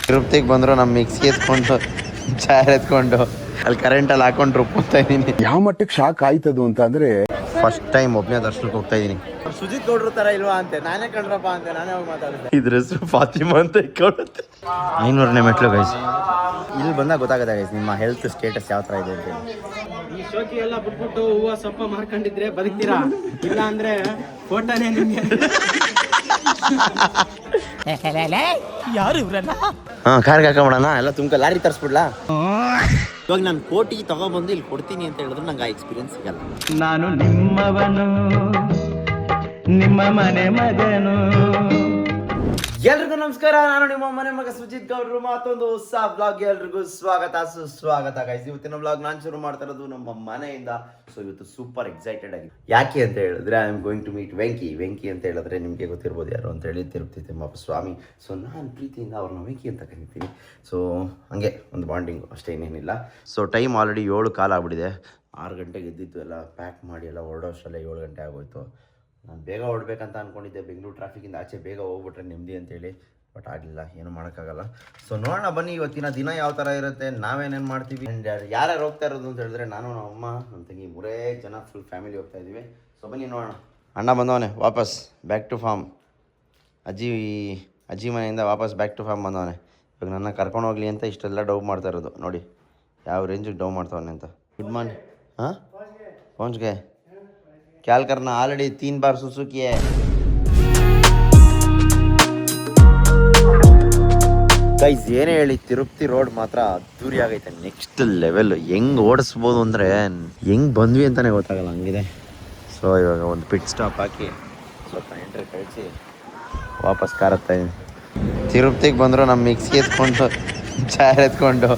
ತಿರುಪತಿಗೆ ಬಂದ್ರು ನಮ್ಮ ಮಿಕ್ಸಿ ಎತ್ಕೊಂಡು ಚಾರ್ ಎತ್ಕೊಂಡು ಅಲ್ಲಿ ಕರೆಂಟಲ್ಲಿ ಹಾಕೊಂಡು ರುಬ್ಬೋಗ್ತಾ ಇದ್ದೀನಿ. ಯಾವ ಮಟ್ಟಕ್ಕೆ ಶಾಕ್ ಆಯ್ತದು ಅಂತ ಅಂದ್ರೆ ಫಸ್ಟ್ ಟೈಮ್ ಒಬ್ಬನೇ ದರ್ಶನಕ್ಕೆ ಹೋಗ್ತಾ ಇದ್ದೀನಿ. ಸುಜಿತ್ ಗೌಡ್ರು ತರ ಇಲ್ವಾ ಅಂತೆ, ನಾನೇ ಕಂಡ್ರಪ್ಪ ಅಂತೆ, ನಾನೇ ಹೋಗಿ ಮಾತಾಡಿದೆ. ಇದ್ರ ಹೆಸರು ಫಾತಿಮಾ ಅಂತ ಇಟ್ಕೊಳುತ್ತೆ. 500ನೇ ಮೆಟ್ಲು ಗೈಸ್. ಇಲ್ಲಿ ಬಂದಾಗ ಗೊತ್ತಾಗತ್ತೆ ಗೈಸ್ ನಿಮ್ಮ ಹೆಲ್ತ್ ಸ್ಟೇಟಸ್ ಯಾವ ತರ ಇದೆ ಅಂತ. ಈ ಶೋಕಿ ಎಲ್ಲ ಬಿಟ್ಬಿಟ್ಟು ಹೂವು ಸೊಪ್ಪ ಮಾರ್ಕೊಂಡಿದ್ರೆ ಬದುಕ್ತೀರಾ, ಇಲ್ಲ ಅಂದ್ರೆ ಫೋಟೋನೇ ನಿಮ್ಗೆ. ಯಾರು ಇವ್ರಲ್ಲ? ಕಾರ್ಗೆ ಹಾಕೊಂಬಿಡೋಣ, ಎಲ್ಲ ತುಂಬ ಲಾರಿ ತರಿಸ್ಬಿಡ್ಲಾ. ಇವಾಗ ನಾನು ಕೋಟಿ ತಗೊಬಂದು ಇಲ್ಲಿ ಕೊಡ್ತೀನಿ ಅಂತ ಹೇಳಿದ್ರೆ ನಂಗೆ ಆ ಎಕ್ಸ್ಪೀರಿಯನ್ಸ್ ಸಿಗಲ್ಲ. ನಾನು ನಿಮ್ಮವನು, ನಿಮ್ಮ ಮನೆ ಮಗನು. ಎಲ್ರಿಗೂ ನಮಸ್ಕಾರ, ನಾನು ನಿಮ್ಮ ಮನೆ ಮಗ ಸುಜಿತ್ ಗೌಡ್ರು. ಮತ್ತೊಂದು ಹೊಸ ಬ್ಲಾಗ್ ಎಲ್ರಿಗೂ ಸ್ವಾಗತ ಸುಸ್ವಾಗತ ಗೈಸ್. ಇವತ್ತಿನ ಬ್ಲಾಗ್ ನಾನು ಶುರು ಮಾಡ್ತಾ ಇರೋದು ನಮ್ಮ ಮನೆಯಿಂದ. ಸೊ ಇವತ್ತು ಸೂಪರ್ ಎಕ್ಸೈಟೆಡ್ ಆಗಿ, ಯಾಕೆ ಅಂತ ಹೇಳಿದ್ರೆ I am going to meet Venki ಅಂತ ಹೇಳಿದ್ರೆ ನಿಮಗೆ ಗೊತ್ತಿರ್ಬೋದು ಯಾರು ಅಂತ ಹೇಳಿ, ತಿರುಪತಿ ತಿಮ್ಮಪ್ಪ ಸ್ವಾಮಿ. ಸೊ ನಾನು ಪ್ರೀತಿಯಿಂದ ಅವ್ರನ್ನ ವೆಂಕಿ ಅಂತ ಕರಿತೀನಿ. ಸೊ ಹಂಗೆ ಒಂದು ಬಾಂಡಿಂಗ್ ಅಷ್ಟೇ, ಇನ್ನೇನಿಲ್ಲ. ಸೊ ಟೈಮ್ ಆಲ್ರೆಡಿ 7 ಕಾಲ ಆಗ್ಬಿಟ್ಟಿದೆ. 6 ಗಂಟೆಗೆ ಎದ್ದಿತ್ತು, ಎಲ್ಲ ಪ್ಯಾಕ್ ಮಾಡಿ ಎಲ್ಲ ಹೊರಡೋಷ್ಟರಲ್ಲೇ 7 ಗಂಟೆ ಆಗೋಯ್ತು. ನಾನು ಬೇಗ ಹೊರಡ್ಬೇಕಂತ ಅಂದ್ಕೊಂಡಿದ್ದೆ, ಬೆಂಗಳೂರು ಟ್ರಾಫಿಕಿಂದ ಆಚೆ ಬೇಗ ಹೋಗ್ಬಿಟ್ರೆ ನೆಮ್ಮದಿ ಅಂತೇಳಿ. ಬಟ್ ಆಗಲಿಲ್ಲ, ಏನು ಮಾಡೋಕ್ಕಾಗಲ್ಲ. ಸೊ ನೋಡೋಣ ಬನ್ನಿ ಇವತ್ತಿನ ದಿನ ಯಾವ ಥರ ಇರುತ್ತೆ, ನಾವೇನೇನು ಮಾಡ್ತೀವಿ, ಯಾರ್ಯಾರು ಹೋಗ್ತಾ ಇರೋದು ಅಂತ ಹೇಳಿದ್ರೆ ನಾನು, ನಮ್ಮ ಅಮ್ಮ, ನನ್ನ ತಂಗಿ 3 ಜನ ಫುಲ್ ಫ್ಯಾಮಿಲಿ ಹೋಗ್ತಾ ಇದ್ದೀವಿ. ಸೊ ಬನ್ನಿ ನೋಡೋಣ. ಅಣ್ಣ ಬಂದವನೆ ವಾಪಸ್ ಬ್ಯಾಕ್ ಟು ಫಾರ್ಮ್. ಅಜ್ಜಿ ಮನೆಯಿಂದ ವಾಪಸ್ ಬ್ಯಾಕ್ ಟು ಫಾರ್ಮ್ ಬಂದವನೆ. ಇವಾಗ ನನ್ನ ಕರ್ಕೊಂಡು ಹೋಗ್ಲಿ ಅಂತ ಇಷ್ಟೆಲ್ಲ ಡೌ ಮಾಡ್ತಾ ಇರೋದು ನೋಡಿ, ಯಾವ ರೇಂಜಿಗೆ ಡೌ ಮಾಡ್ತಾವನೆ ಅಂತ. Good morning. हाँ पहुँच गए, क्या करना, ऑलरेडी 3 बार सुसुकी है. ಗೈಸ್ ಏನೇ ಹೇಳಿ, ತಿರುಪತಿ ರೋಡ್ ಮಾತ್ರ ಅದ್ದೂರಿ ಆಗೈತೆ, ನೆಕ್ಸ್ಟ್ ಲೆವೆಲ್. ಹೆಂಗೆ ಓಡಿಸ್ಬೋದು ಅಂದರೆ ಹೆಂಗೆ ಬಂದ್ವಿ ಅಂತಲೇ ಗೊತ್ತಾಗಲ್ಲ, ಹಂಗಿದೆ. ಸೊ ಇವಾಗ ಒಂದು ಪಿಟ್ ಸ್ಟಾಪ್ ಹಾಕಿ ಸ್ವಲ್ಪ ಎಂಟ್ರಿ ಕಳಿಸಿ ವಾಪಸ್ ಕಾರ್ ಹತ್ತಾ ಇದ್ದೀನಿ. ತಿರುಪತಿಗೆ ಬಂದರು ನಮ್ಮ ಮಿಕ್ಸಿ ಎತ್ಕೊಂಡು ಚಾರ್ ಎತ್ಕೊಂಡು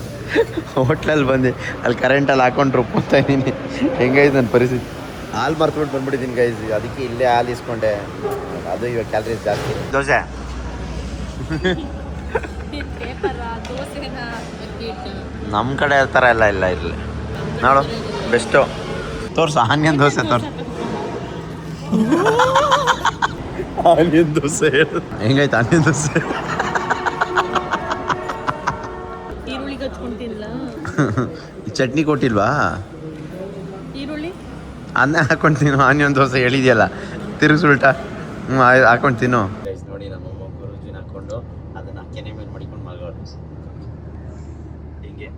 ಹೋಟ್ಲಲ್ಲಿ ಬಂದು ಅಲ್ಲಿ ಕರೆಂಟಲ್ಲಿ ಹಾಕೊಂಡು ರುಬ್ಬೋಗ್ತಾ ಇದ್ದೀನಿ. ಹೆಂಗೈತೆ ನನ್ನ ಪರಿಸ್ಥಿತಿ. ಹಾಲು ಮರ್ತ್ಬಿಟ್ಟು ಬಂದ್ಬಿಟ್ಟಿದ್ದೀನಿ ಗೈಸ್, ಅದಕ್ಕೆ ಇಲ್ಲೇ ಹಾಲು ಇಸ್ಕೊಂಡೆ. ಅದು ಇವಾಗ ಕ್ಯಾಲರೀಸ್ ಜಾಸ್ತಿ. ದೋಸೆ ನಮ್ಮ ಕಡೆ ಥರ ಎಲ್ಲ ಇಲ್ಲ ಇಲ್ಲಿ ನೋಡು, ಬೆಸ್ಟು. ತೋರ್ಸು ಆನಿಯನ್ ದೋಸೆ, ತೋರ್ಸು ಆನಿಯನ್ ದೋಸೆ. ಹೆಂಗೈತೆ ಆನಿಯನ್ ದೋಸೆ? ಚಟ್ನಿ ಕೊಟ್ಟಿಲ್ವಾ? ಅನ್ನ ಹಾಕೊಂಡು ತಿನ್ನು. ಆನಿಯನ್ ದೋಸೆ ಹೇಳಿದೆಯಲ್ಲ, ತಿರುಗಿಸುಲ್ಟ ಹಾಕೊಂಡು ತಿನ್ನು. ನೋಡಿ ನಮ್ಮಮ್ಮ ಗುರುಜಿನ ಹಾಕೊಂಡು ಅದನ್ನು ಕೆನೆ ಮೇಲೆ ಮಾಡಿಕೊಂಡು ಮಲ್ಗೋರು. ಹಿಂಗೆ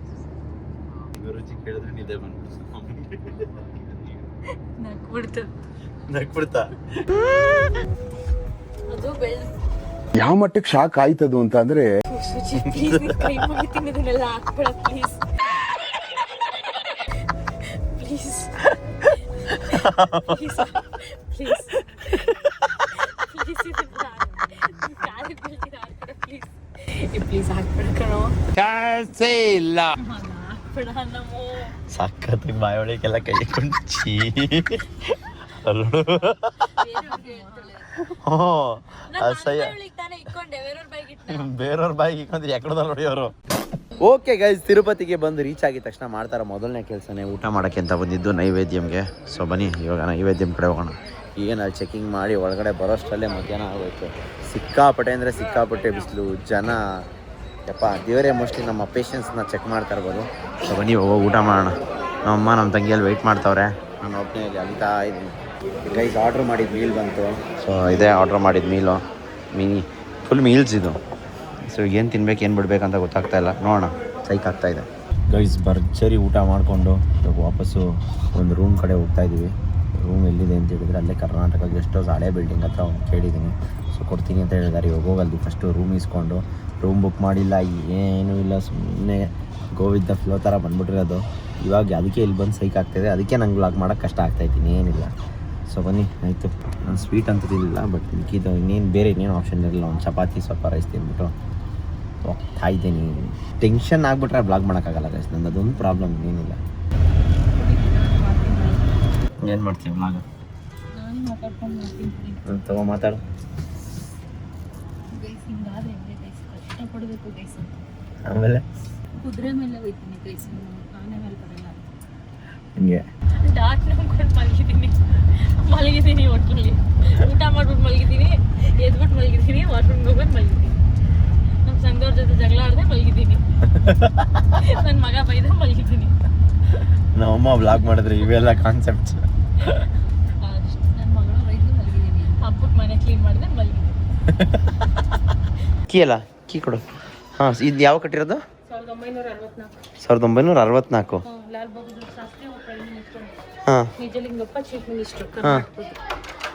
ಗುರುಜಿ ಕೇಳಿದ್ರೆ ನಿದ್ದೆ ನಕ್ಬಿಡ್ತಾ. ಯಾವ ಮಟ್ಟಕ್ಕೆ ಶಾಕ್ ಆಯ್ತದು ಅಂತ ಅಂದ್ರೆ ಸಖತ್ತಾಗಿ ಬಾಯೊಳಗೆಲ್ಲ ಕೈ ಹಾಕೊಂಡು ಚೀ ಅಸಹ್ಯ. ಬೇರೆಯವ್ರ ಬಾಯಿಗೆ ಇಕ್ಕೊಂಡ್ರೆ ಎಕ್ಕಡದಲ್ಲಿ ಹೊಡೆಯೋರು. ಓಕೆ ಗೈಸ್, ತಿರುಪತಿಗೆ ಬಂದು ರೀಚ್ ಆಗಿದ ತಕ್ಷಣ ಮಾಡ್ತಾರೋ ಮೊದಲನೇ ಕೆಲಸನೇ ಊಟ ಮಾಡೋಕ್ಕೆ ಅಂತ ಬಂದಿದ್ದು ನೈವೇದ್ಯಂಗೆ. ಸೊ ಬನ್ನಿ ಇವಾಗ ನೈವೇದ್ಯಂ ಕಡೆ ಹೋಗೋಣ. ಏನು ಅಲ್ಲಿ ಚೆಕಿಂಗ್ ಮಾಡಿ ಒಳಗಡೆ ಬರೋಷ್ಟರಲ್ಲೇ ಮಧ್ಯಾಹ್ನ ಆಗೋಯ್ತು. ಸಿಕ್ಕಾಪಟ್ಟೆ ಅಂದರೆ ಸಿಕ್ಕಾಪಟ್ಟೆ ಬಿಸಿಲು, ಜನ, ಯಪ್ಪ ದೇವರೇ ಮೋಸ್ಟ್ಲಿ ನಮ್ಮ ಪೇಷನ್ಸ್ನ ಚೆಕ್ ಮಾಡ್ತಾ ಇರ್ಬೋದು. ಸೊ ಬನ್ನಿ ಹೋಗೋ ಊಟ ಮಾಡೋಣ. ನಮ್ಮಮ್ಮ ನಮ್ಮ ತಂಗಿಯಲ್ಲಿ ವೆಯ್ಟ್ ಮಾಡ್ತಾವ್ರೆ, ನಾನು ಒಬ್ಬನೇ ಇಲ್ಲಿ ಅಲಿತಾ ಇದ್ದೀನಿ. ಗೈಸ್ ಆರ್ಡ್ರ್ ಮಾಡಿದ ಮೀಲ್ ಬಂತು. ಸೊ ಇದೇ ಆರ್ಡ್ರ್ ಮಾಡಿದ ಮೀಲು, ಫುಲ್ ಮೀಲ್ಸ್ ಇದು. ಸೊ ಏನು ತಿನ್ಬೇಕು ಏನು ಬಿಡ್ಬೇಕಂತ ಗೊತ್ತಾಗ್ತಾ ಇಲ್ಲ, ನೋಡೋಣ. ಸೈಕ್ ಆಗ್ತಾಯಿದೆ ಗೈಸ್. ಭರ್ಜರಿ ಊಟ ಮಾಡಿಕೊಂಡು ಇವಾಗ ವಾಪಸ್ಸು ಒಂದು ರೂಮ್ ಕಡೆ ಹೋಗ್ತಾ ಇದ್ದೀವಿ. ರೂಮ್ ಎಲ್ಲಿದೆ ಅಂತ ಹೇಳಿದರೆ ಅಲ್ಲೇ ಕರ್ನಾಟಕ ಗೆಸ್ಟ್ ಹೌಸ್ ಹಳೆ ಬಿಲ್ಡಿಂಗ್ ಹತ್ರ ಕೇಳಿದ್ದೀನಿ. ಸೊ ಕೊಡ್ತೀನಿ ಅಂತ ಹೇಳಿದ್ದಾರೆ. ಇವಾಗ ಹೋಗಲ್ದು ಫಸ್ಟು ರೂಮ್ ಇಸ್ಕೊಂಡು. ರೂಮ್ ಬುಕ್ ಮಾಡಿಲ್ಲ, ಏನೂ ಇಲ್ಲ, ಸುಮ್ಮನೆ ಗೋವಿದ್ದ ಫ್ಲೋ ಥರ ಬಂದ್ಬಿಟ್ಟಿರೋದು. ಇವಾಗ ಅದಕ್ಕೆ ಇಲ್ಲಿ ಬಂದು ಸೈಕ್ ಆಗ್ತಾಯಿದೆ, ಅದಕ್ಕೆ ನಂಗೆ ವ್ಲಾಗ್ ಮಾಡೋಕ್ಕೆ ಕಷ್ಟ ಆಗ್ತಾಯಿದ್ದೀನಿ, ಏನಿಲ್ಲ. ಸೊ ಬನ್ನಿ ಆಯಿತು. ನಾನು ಸ್ವೀಟ್ ಅಂತ ತಿನ್ನಿಲ್ಲ, ಬಟ್ ಮಿಕ್ಕಿದ್ದು ಇನ್ನೇನು ಬೇರೆ ಇನ್ನೇನು ಆಪ್ಷನ್ ಇರಲಿಲ್ಲ. ಒಂದು ಚಪಾತಿ ಸ್ವಲ್ಪ ರೈಸ್ ತಿಂದ್ಬಿಟ್ಟು ಹೋಗ್ತಾ ಇದ್ದೀನಿ. ಟೆನ್ಷನ್ ಆಗಿಬಿಟ್ರೆ ಬ್ಲಾಗ್ ಮಾಡೋಕ್ಕಾಗಲ್ಲ ಗೈಸ್, ನಂದು ಅದೊಂದು ಪ್ರಾಬ್ಲಮ್, ಏನಿಲ್ಲ. ಏನು ಮಾಡ್ತೀವಿ ಬ್ಲಾಗ್? ತಗೋ ಮಾತಾಡು. ಆಮೇಲೆ ಕುದುರೆ ಮೇಲೆ ಹೋಗ್ತೀನಿ ಗೈಸ್, ಆನೆ ಮೇಲೆ ಬರಲ್ಲ. ಹಿಂಗೆ ಡಾಟ್ ನಂಬ್ಕೊಂಡು ಮಲಗಿದ್ದೀನಿ ಒಟ್ಟಿನಲ್ಲಿ. ಊಟ ಮಾಡ್ಬಿಟ್ಟು ಮಲಗಿದ್ದೀನಿ, ಎದ್ಬಿಟ್ಟು ಮಲಗಿದ್ದೀನಿ, ವಾಶ್ರೂಮ್ಗೆ ಹೋಗ್ಬಿಟ್ಟು ಮಲಗಿದ್ದೀನಿ. ನಮ್ಮ ಸಂಘದವ್ರ ಜೊತೆ ಜಗಳ ಆಡಿದೆ, ನನ್ನ ಮಗ ಬೈದ ಮಲಗಿದ್ದೀನಿ ಅಂತ. ನಮ್ಮಮ್ಮ ಬ್ಲಾಗ್ ಮಾಡಿದ್ರೆ ಇವೆಲ್ಲ ಕಾನ್ಸೆಪ್ಟ್ಸ್. ನನ್ನ ಮಗಳು ಬೈದು ಮಲಗಿದ್ದೀನಿ. ಹಬ್ಬಕ್ಕೆ ಮನೆ ಕ್ಲೀನ್ ಮಾಡಿದ್ರೆ ಮಲಗಿದ್ದೀನಿ. ಕೀ ಅಲ್ಲ, ಕೀ ಕೊಡು. ಹಾಂ, ಇದು ಯಾವ ಕಟ್ಟಿರೋದು? 1964. 1964. ಲಾಲ್ ಬಹದ್ದೂರ್ ಶಾಸ್ತ್ರಿ ಅವ್ರ ಪ್ರೈಮ್ ಮಿನಿಸ್ಟರ್. ಹಾಂ, ನಿಜಲಿಂಗಪ್ಪ ಚೀಫ್ ಮಿನಿಸ್ಟರ್ ಕರ್ನಾಟಕದ.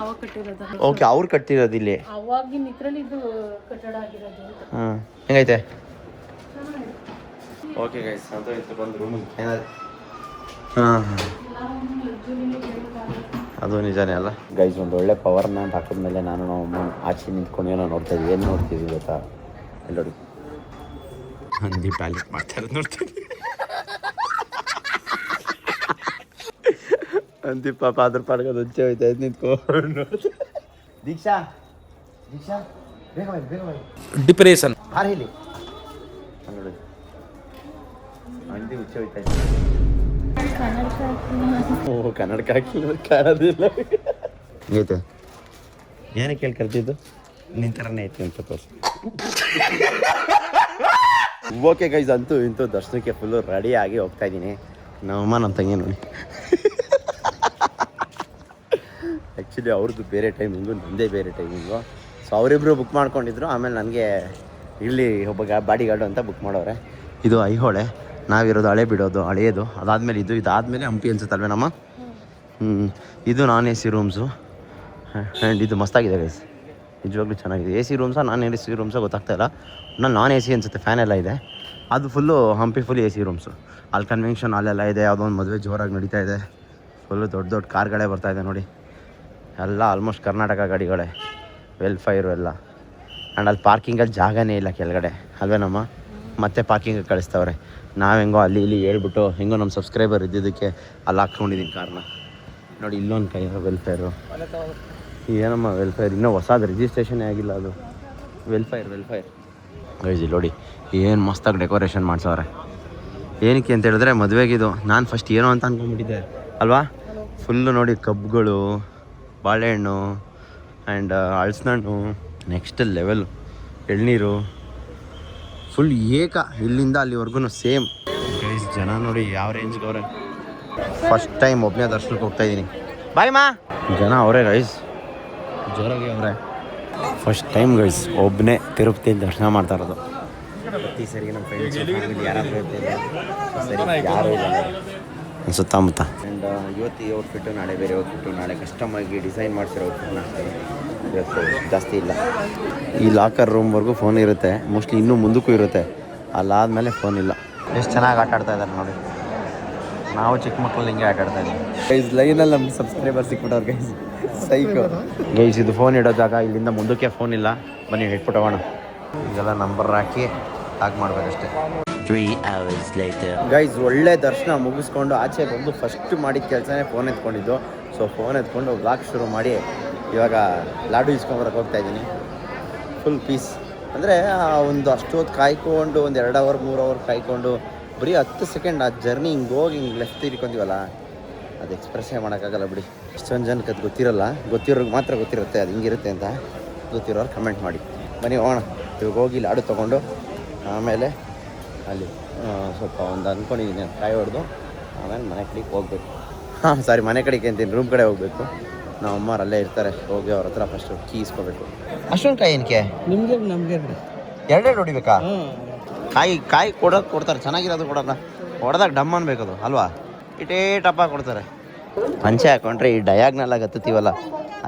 ಅವಾಗ ಕಟ್ಟಿರೋದು. ಓಕೆ, ಅವ್ರು ಕಟ್ಟಿರೋದು ಇಲ್ಲಿ. ಅವಾಗಿನ ಇದ್ರಲ್ಲಿ ಇದು ಕಟ್ಟಡ ಆಗಿರೋದು ಅಂತ. ಹಾಂ, ಹೆಂಗೈತೆ? ಓಕೆ ಗೈಸ್, ಅಂತ ಇತ್ತು ಬಂದು ರೂಮಿಗೆ. ಹಾಂ, ಅದು ನಿಜಾನೇ ಅಲ್ಲ ಗೈಸ್. ಒಂದು ಒಳ್ಳೆ ಪವರ್ ಮ್ಯಾಂಪ್ ಹಾಕಿದ್ಮೇಲೆ ನಾನು ನಮ್ಮ ಆಚೆ ನಿಂತ್ಕೊಂಡು ಏನೋ ನೋಡ್ತಾ ಇದ್ವಿ. ಏನು ನೋಡ್ತಿದ್ವಿ ಗೊತ್ತಾ? ಎಲ್ಲರೂ ಹಂದಿ ಪ್ಯಾಲೆಟ್ ಮಾಡ್ತಾರೆ ನೋಡ್ತೀನಿ. ಹಂದಿ ಪಾಪ ಅದ್ರ ಪಾಡ್ಗೋದು ಹುಚ್ಚೆ ಹೋಯ್ತಾ ಇದ್ದು ನಿಂತ್ಕೊಂಡು ನೋಡ್ತೀನಿ. ದೀಕ್ಷಾ ದೀಕ್ಷಾ ಬೇಗ ಬೈ, ಬೇಗ ಬೈ. ಡಿಪ್ರೆಷನ್ ಯಾರು ಹೇಳಿ ನೋಡಿ, ಹಂದಿ ಹುಚ್ಚೆ ಹೋಯ್ತಾ ಇತ್ತು. ಓ, ಕನ್ನಡಕ್ಕೆ ಹಾಕಿಲ್ಲ, ಕಾಣೋದಿಲ್ಲ. ಗೀತೆ ಏನಕ್ಕೆ ಹೇಳಿ ಕರ್ತಿದ್ದು? ನಿನ್ನ ಥರನೇ ಐತಿ ಅಂತ ತೋರಿಸಿ. ಓಕೆ ಗೈಸ್, ಅಂತೂ ಇಂತೂ ದರ್ಶನಕ್ಕೆ ಫುಲ್ಲು ರೆಡಿ ಆಗಿ ಹೋಗ್ತಾ ಇದ್ದೀನಿ. ನಮ್ಮಮ್ಮ ನಮ್ಮ ತಂಗಿ ನೋಡಿ. ಆ್ಯಕ್ಚುಲಿ ಅವ್ರದ್ದು ಬೇರೆ ಟೈಮಿಂಗು, ನನ್ನದೇ ಬೇರೆ ಟೈಮಿಂಗು. ಸೊ ಅವರಿಬ್ಬರು ಬುಕ್ ಮಾಡ್ಕೊಂಡಿದ್ರು. ಆಮೇಲೆ ನನಗೆ ಇಲ್ಲಿ ಒಬ್ಬ ಬಾಡಿ ಗಾರ್ಡು ಅಂತ ಬುಕ್ ಮಾಡೋರೆ. ಇದು ಐಹೊಳೆ, ನಾವಿರೋದು ಹಳೆ ಬಿಡೋದು ಹಳೆಯದು. ಅದಾದಮೇಲೆ ಇದಾದಮೇಲೆ ಹಂಪಿ ಅನ್ಸುತ್ತಲ್ವೇ ನಮ್ಮ. ಇದು ನಾನ್ AC ರೂಮ್ಸು. ಆ್ಯಂಡ್ ಇದು ಮಸ್ತಾಗಿದೆ ಗೈಸ್, ನಿಜವಾಗ್ಲೂ ಚೆನ್ನಾಗಿದೆ. AC ರೂಮ್ಸಾ ನಾನ್ AC ರೂಮ್ಸಾ ಗೊತ್ತಾಗ್ತಾಯಿಲ್ಲ. ನಾನ್ AC ಅನಿಸುತ್ತೆ, ಫ್ಯಾನ್ ಎಲ್ಲ ಇದೆ. ಅದು full Hampi full AC rooms. ಅಲ್ಲಿ ಕನ್ವೆನ್ಷನ್ ಹಾಲೆಲ್ಲ ಇದೆ. ಯಾವುದೋ ಒಂದು ಮದುವೆ ಜೋರಾಗಿ ನಡೀತಾ ಇದೆ. ಫುಲ್ಲು ದೊಡ್ಡ ದೊಡ್ಡ ಕಾರ್ಗಳೇ ಬರ್ತಾಯಿದೆ ನೋಡಿ. ಎಲ್ಲ ಆಲ್ಮೋಸ್ಟ್ ಕರ್ನಾಟಕ ಗಾಡಿಗಳೇ, ವೆಲ್ಫೈರು ಎಲ್ಲ. ಆ್ಯಂಡ್ ಅಲ್ಲಿ ಪಾರ್ಕಿಂಗಲ್ಲಿ ಜಾಗನೇ ಇಲ್ಲ ಕೆಳಗಡೆ ಅಲ್ವೇ ನಮ್ಮ. ಮತ್ತೆ ಪಾರ್ಕಿಂಗಿಗೆ ಕಳಿಸ್ತವ್ರೆ. ನಾವು ಹೆಂಗೋ ಅಲ್ಲಿ ಇಲ್ಲಿ ಹೇಳ್ಬಿಟ್ಟು ಹೆಂಗೋ ನಮ್ಮ ಸಬ್ಸ್ಕ್ರೈಬರ್ ಇದ್ದಿದ್ದಕ್ಕೆ ಅಲ್ಲಿ ಹಾಕ್ಕೊಂಡಿದ್ದೀನಿ ಕಾರ್ನ ನೋಡಿ. ಇಲ್ಲೊಂದು ಕೈ ವೆಲ್ಫೇರು. ಏನಮ್ಮ ವೆಲ್ಫೇರ್? ಇನ್ನೂ ಹೊಸದು ರಿಜಿಸ್ಟ್ರೇಷನ್ನೇ ಆಗಿಲ್ಲ ಅದು. ವೆಲ್ಫೇರ್ ಗೈಸ್ ಇಲ್ಲಿ ನೋಡಿ ಏನು ಮಸ್ತಾಗಿ ಡೆಕೋರೇಷನ್ ಮಾಡ್ಸವ್ರೆ. ಏನಕ್ಕೆ ಅಂತ ಹೇಳಿದ್ರೆ ಮದುವೆಗಿದು. ನಾನು ಫಸ್ಟ್ ಏನೋ ಅಂತ ಅಂದ್ಕೊಂಡ್ಬಿಟ್ಟಿದ್ದೆ ಅಲ್ವಾ. ಫುಲ್ಲು ನೋಡಿ ಕಬ್ಬುಗಳು, ಬಾಳೆಹಣ್ಣು ಆ್ಯಂಡ್ ಹಲಸಿನಣ್ಣು, ನೆಕ್ಸ್ಟ್ ಲೆವೆಲ್ ಎಳ್ನೀರು, ಫುಲ್ ಏಕ ಇಲ್ಲಿಂದ ಅಲ್ಲಿವರೆಗೂ ಸೇಮ್. ಗೈಸ್ ಜನ ನೋಡಿ ಯಾವ ರೇಂಜ್ಗೆ ಅವ್ರೆ. ಫಸ್ಟ್ ಟೈಮ್ ಒಬ್ಬನೇ ದರ್ಶನಕ್ಕೆ ಹೋಗ್ತಾಯಿದ್ದೀನಿ. ಬಾಯ್ ಮಾ. ಜನ ಅವರೇ ಗೈಸ್, ಜೋರಾಗಿ ಅವರೇ. ಫಸ್ಟ್ ಟೈಮ್ ಗೈಸ್ ಒಬ್ಬನೇ ತಿರುಪತಿಯಲ್ಲಿ ದರ್ಶನ ಮಾಡ್ತಾ ಇರೋದು. ಪ್ರತಿ ಸರಿ ನಮ್ಮ ಫ್ರೆಂಡ್ಸ್ ಫ್ಯಾಮಿಲಿ ಯಾರಾದರೂ ಇರ್ತಾರೆ, ಸರಿ ಯಾರೂ ಇಲ್ಲ ಸುತ್ತಮುತ್ತ. ಆ್ಯಂಡ್ ಇವತ್ತು ಔಟ್ಫಿಟ್ಟು, ನಾಳೆ ಬೇರೆ ಔಟ್ಫಿಟ್ಟು, ನಾಳೆ ಕಸ್ಟಮಾಗಿ ಡಿಸೈನ್ ಮಾಡಿಸಿರೋ ಔಟ್ಫಿಟ್ನ ಹಾಕ್ತಾರೆ. ಇವತ್ತು ಜಾಸ್ತಿ ಇಲ್ಲ. ಈ ಲಾಕರ್ ರೂಮ್ವರೆಗೂ ಫೋನ್ ಇರುತ್ತೆ, ಮೋಸ್ಟ್ಲಿ ಇನ್ನೂ ಮುಂದಕ್ಕೂ ಇರುತ್ತೆ. ಅಲ್ಲಾದಮೇಲೆ ಫೋನ್ ಇಲ್ಲ. ಎಷ್ಟು ಚೆನ್ನಾಗಿ ಆಟ ಆಡ್ತಾ ಇದ್ದಾರೆ ನೋಡಿ. ನಾವು ಚಿಕ್ಕ ಮಕ್ಕಳಲ್ಲಿ ಹಿಂಗೆ ಆಟ ಆಡ್ತಾ ಇದ್ದೀವಿ ಗೈಸ್. ಲೈನಲ್ಲಿ ನಮ್ಮ ಸಬ್ಸ್ಕ್ರೈಬರ್ ಸಿಕ್ಬಿಟ್ಟವ್ರು ಗೈಸ್, ಸೈಕು ಗೈಸ್. ಇದು ಫೋನ್ ಇಡೋ ಜಾಗ, ಇಲ್ಲಿಂದ ಮುಂದಕ್ಕೆ ಫೋನ್ ಇಲ್ಲ. ಬನ್ನಿ ಇಟ್ಬಿಟ್ಟು ಹೋಗೋಣ. ಈಗೆಲ್ಲ ನಂಬರ್ ಹಾಕಿ ಹಾಕಿ ಮಾಡ್ಬೇಕಷ್ಟೇ. 3 hours later ಗೈಸ್ ಒಳ್ಳೆ ದರ್ಶನ ಮುಗಿಸ್ಕೊಂಡು ಆಚೆ ಬಂದು ಫಸ್ಟ್ ಮಾಡಿದ ಕೆಲಸನೇ ಫೋನ್ ಎತ್ಕೊಂಡಿದ್ದು. ಸೊ ಫೋನ್ ಎತ್ಕೊಂಡು ವ್ಲಾಗ್ ಶುರು ಮಾಡಿ ಇವಾಗ ಲಾಡು ಇಸ್ಕೊಂಬರಕ್ಕೆ ಹೋಗ್ತಾಯಿದ್ದೀನಿ. ಫುಲ್ ಪೀಸ್ ಅಂದರೆ ಒಂದು ಅಷ್ಟೊತ್ತು ಕಾಯ್ಕೊಂಡು ಒಂದು 2 ಅವರ್ 3 ಅವರ್ ಕಾಯ್ಕೊಂಡು ಬರೀ 10 ಸೆಕೆಂಡ್ ಆ ಜರ್ನಿ ಹಿಂಗೆ ಹೋಗಿ ಹಿಂಗೆ ಲೆಫ್ಟ್ ತಿರ್ಕೊಂತೀವಲ್ಲ, ಅದು ಎಕ್ಸ್ಪ್ರೆಸ್ಸೇ ಮಾಡೋಕ್ಕಾಗಲ್ಲ ಬಿಡಿ. ಇಷ್ಟೊಂದು ಜನಕ್ಕೆ ಅದು ಗೊತ್ತಿರಲ್ಲ, ಗೊತ್ತಿರೋರಿಗೆ ಮಾತ್ರ ಗೊತ್ತಿರುತ್ತೆ ಅದು ಹಿಂಗಿರುತ್ತೆ ಅಂತ. ಗೊತ್ತಿರೋರು ಕಮೆಂಟ್ ಮಾಡಿ. ಬನ್ನಿ ಹೋಗೋಣ. ಇವಾಗ ಹೋಗಿ ಲಾಡು ತೊಗೊಂಡು ಆಮೇಲೆ ಅಲ್ಲಿ ಸ್ವಲ್ಪ ಒಂದು ಅಂದ್ಕೊಂಡಿದ್ದೀನಿ ಕಾಯಿ ಹೊಡೆದು ಆಮೇಲೆ ಮನೆ ಕಡೆಗೆ ಹೋಗ್ಬೇಕು. ಹಾಂ ಸಾರಿ, ಮನೆ ಕಡೆಗೆ ಅಂತೀನಿ, ರೂಮ್ ಕಡೆ ಹೋಗಬೇಕು. ನಮ್ಮ ಅಮ್ಮವ್ರು ಅಲ್ಲೇ ಇರ್ತಾರೆ, ಹೋಗಿ ಅವ್ರ ಹತ್ರ ಫಸ್ಟು ಕೀ ಇಸ್ಕೋಬೇಕು. ಅಷ್ಟೊಂದು ಕಾಯಿ ಏನಕ್ಕೆ ನಿಮಗೆ ನಮಗೆ ಎರಡೆರಡು ಹೊಡಿಬೇಕಾ? ಕಾಯಿ ಕೊಡ್ತಾರೆ, ಚೆನ್ನಾಗಿರೋದು ಕೊಡೋಲ್ಲ. ಹೊಡೆದಾಗ ಡಮ್ ಅನ್ಬೇಕದು ಅಲ್ವಾ? ಇಟೇ ಟಪ್ಪ ಕೊಡ್ತಾರೆ. ಪಂಚೆ ಹಾಕೊಂಡ್ರೆ ಈ ಡಯಾಗ್ನಲ್ಲಾಗಿ ಹತ್ತುತ್ತೀವಲ್ಲ,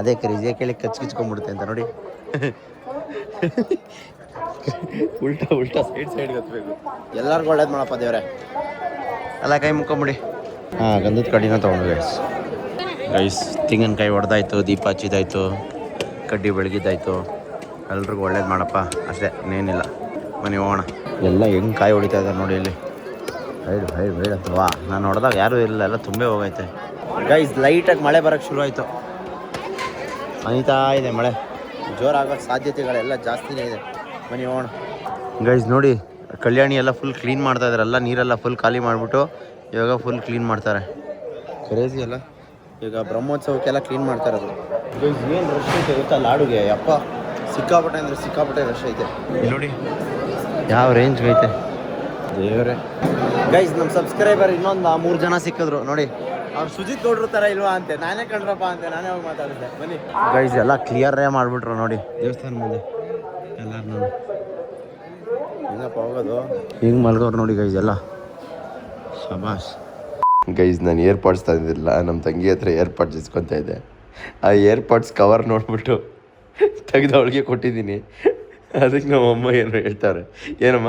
ಅದೇ ಕ್ರೇಜಿಯ ಕೇಳಿ ಕಚ್ಕಿಚ್ಕೊಂಡ್ಬಿಡುತ್ತೆ ಅಂತ ನೋಡಿ. ಉಲ್ಟಾ ಸೈಡ್ಗೆ ಹತ್ಬೇಕು. ಎಲ್ಲರಿಗೂ ಒಳ್ಳೇದು ಮಾಡಪ್ಪ ದೇವ್ರೆ. ಎಲ್ಲ ಕೈ ಮುಕ್ಕೊಂಬಿಡಿ. ಹಾಂ, ಗಂಧದ ಕಡ್ಡಿನ ತೊಗೊಂಡು ಗೈಸ್ ತೆಂಗಿನಕಾಯಿ ಹೊಡೆದಾಯ್ತು, ದೀಪ ಹಚ್ಚಿದಾಯ್ತು, ಕಡ್ಡಿ ಬೆಳಗಿದ್ದಾಯ್ತು. ಎಲ್ರಿಗೂ ಒಳ್ಳೇದು ಮಾಡಪ್ಪ ಅಷ್ಟೇ, ಇನ್ನೇನಿಲ್ಲ. ಬನ್ನಿ ಹೋಗೋಣ. ಎಲ್ಲ ಹೆಂಗೆ ಕಾಯಿ ಹೊಡಿತಾ ಇದ್ದಾರೆ ನೋಡಿ ಇಲ್ಲಿ. ಹೈಡ್ ಅಥವಾ ನಾನು ಹೊಡೆದಾಗ ಯಾರೂ ಇಲ್ಲ, ಎಲ್ಲ ತುಂಬೇ ಹೋಗೈತೆ ಗೈಸ್. ಲೈಟಾಗಿ ಮಳೆ ಬರೋಕ್ಕೆ ಶುರು ಆಯಿತು. ಅನಿತಾ ಇದೆ ಮಳೆ, ಜೋರಾಗೋಕ್ಕೆ ಸಾಧ್ಯತೆಗಳೆಲ್ಲ ಜಾಸ್ತಿನೇ ಇದೆ. ಬನ್ನಿ ಹೋಗೋಣ ಗೈಸ್. ನೋಡಿ ಕಲ್ಯಾಣಿ ಎಲ್ಲ ಫುಲ್ ಕ್ಲೀನ್ ಮಾಡ್ತಾ ಇದ್ದಾರೆ. ಎಲ್ಲ ನೀರೆಲ್ಲ ಫುಲ್ ಖಾಲಿ ಮಾಡಿಬಿಟ್ಟು ಇವಾಗ ಫುಲ್ ಕ್ಲೀನ್ ಮಾಡ್ತಾರೆ. ಕ್ರೇಜಿ ಅಲ್ಲ. ಈಗ ಬ್ರಹ್ಮೋತ್ಸವಕ್ಕೆಲ್ಲ ಕ್ಲೀನ್ ಮಾಡ್ತಾ ಇರೋದು ಗೈಸ್. ಏನು ರಶ್ ಐತೆ ಗೊತ್ತಾ ಲಾಡುಗೆ? ಅಪ್ಪ ಸಿಕ್ಕಾಪಟ್ಟೆ ಅಂದರೆ ಸಿಕ್ಕಾಪಟ್ಟೆ ರಶ್ ಐತೆ. ನೋಡಿ ಯಾವ ರೇಂಜ್ಗೆ ಐತೆ. ದೇವ್ರೆ ಗೈಸ್, ನಮ್ಮ ಸಬ್ಸ್ಕ್ರೈಬರ್ ಇನ್ನೊಂದು 3 ಜನ ಸಿಕ್ಕಿದ್ರು ನೋಡಿ. ಅವ್ರು ಸುಜಿತ್ ಗೌಡ್ರು ಥರ ಇಲ್ವಾ ಅಂತೆ, ನಾನೇ ಕಂಡ್ರಪ್ಪ ಅಂತೆ, ನಾನೇ ಹೋಗಿ ಮಾತಾಡಿದ್ದೆ. ಬನ್ನಿ ಗೈಸ್, ಎಲ್ಲ ಕ್ಲಿಯರೇ ಮಾಡಿಬಿಟ್ರು ನೋಡಿ ದೇವಸ್ಥಾನ ಮುಂದೆ ಎಲ್ಲರೂ. ನೋಡಿ ಹೆಂಗಪ್ಪ ಹೋಗೋದು, ಹಿಂಗೆ ಮಲ್ಗೋರು ನೋಡಿ ಗೈಸ್ ಎಲ್ಲ. ಶಬಾಷ್ ಗೈಸ್, ನಾನು ಏರ್ಪಾಡ್ಸ್ ತಂದಿರಲಿಲ್ಲ, ನಮ್ಮ ತಂಗಿ ಹತ್ರ ಏರ್ಪಾಡ್ಸ್ ಇಸ್ಕೊತಾ ಇದ್ದೆ. ಆ ಏರ್ಪಾಡ್ಸ್ ಕವರ್ ನೋಡ್ಬಿಟ್ಟು ತೆಗೆದು ಅವಳಿಗೆ ಕೊಟ್ಟಿದ್ದೀನಿ. ಅದಕ್ಕೆ ನಮ್ಮಮ್ಮ ಏನು ಹೇಳ್ತಾರೆ, ಏನಮ್ಮ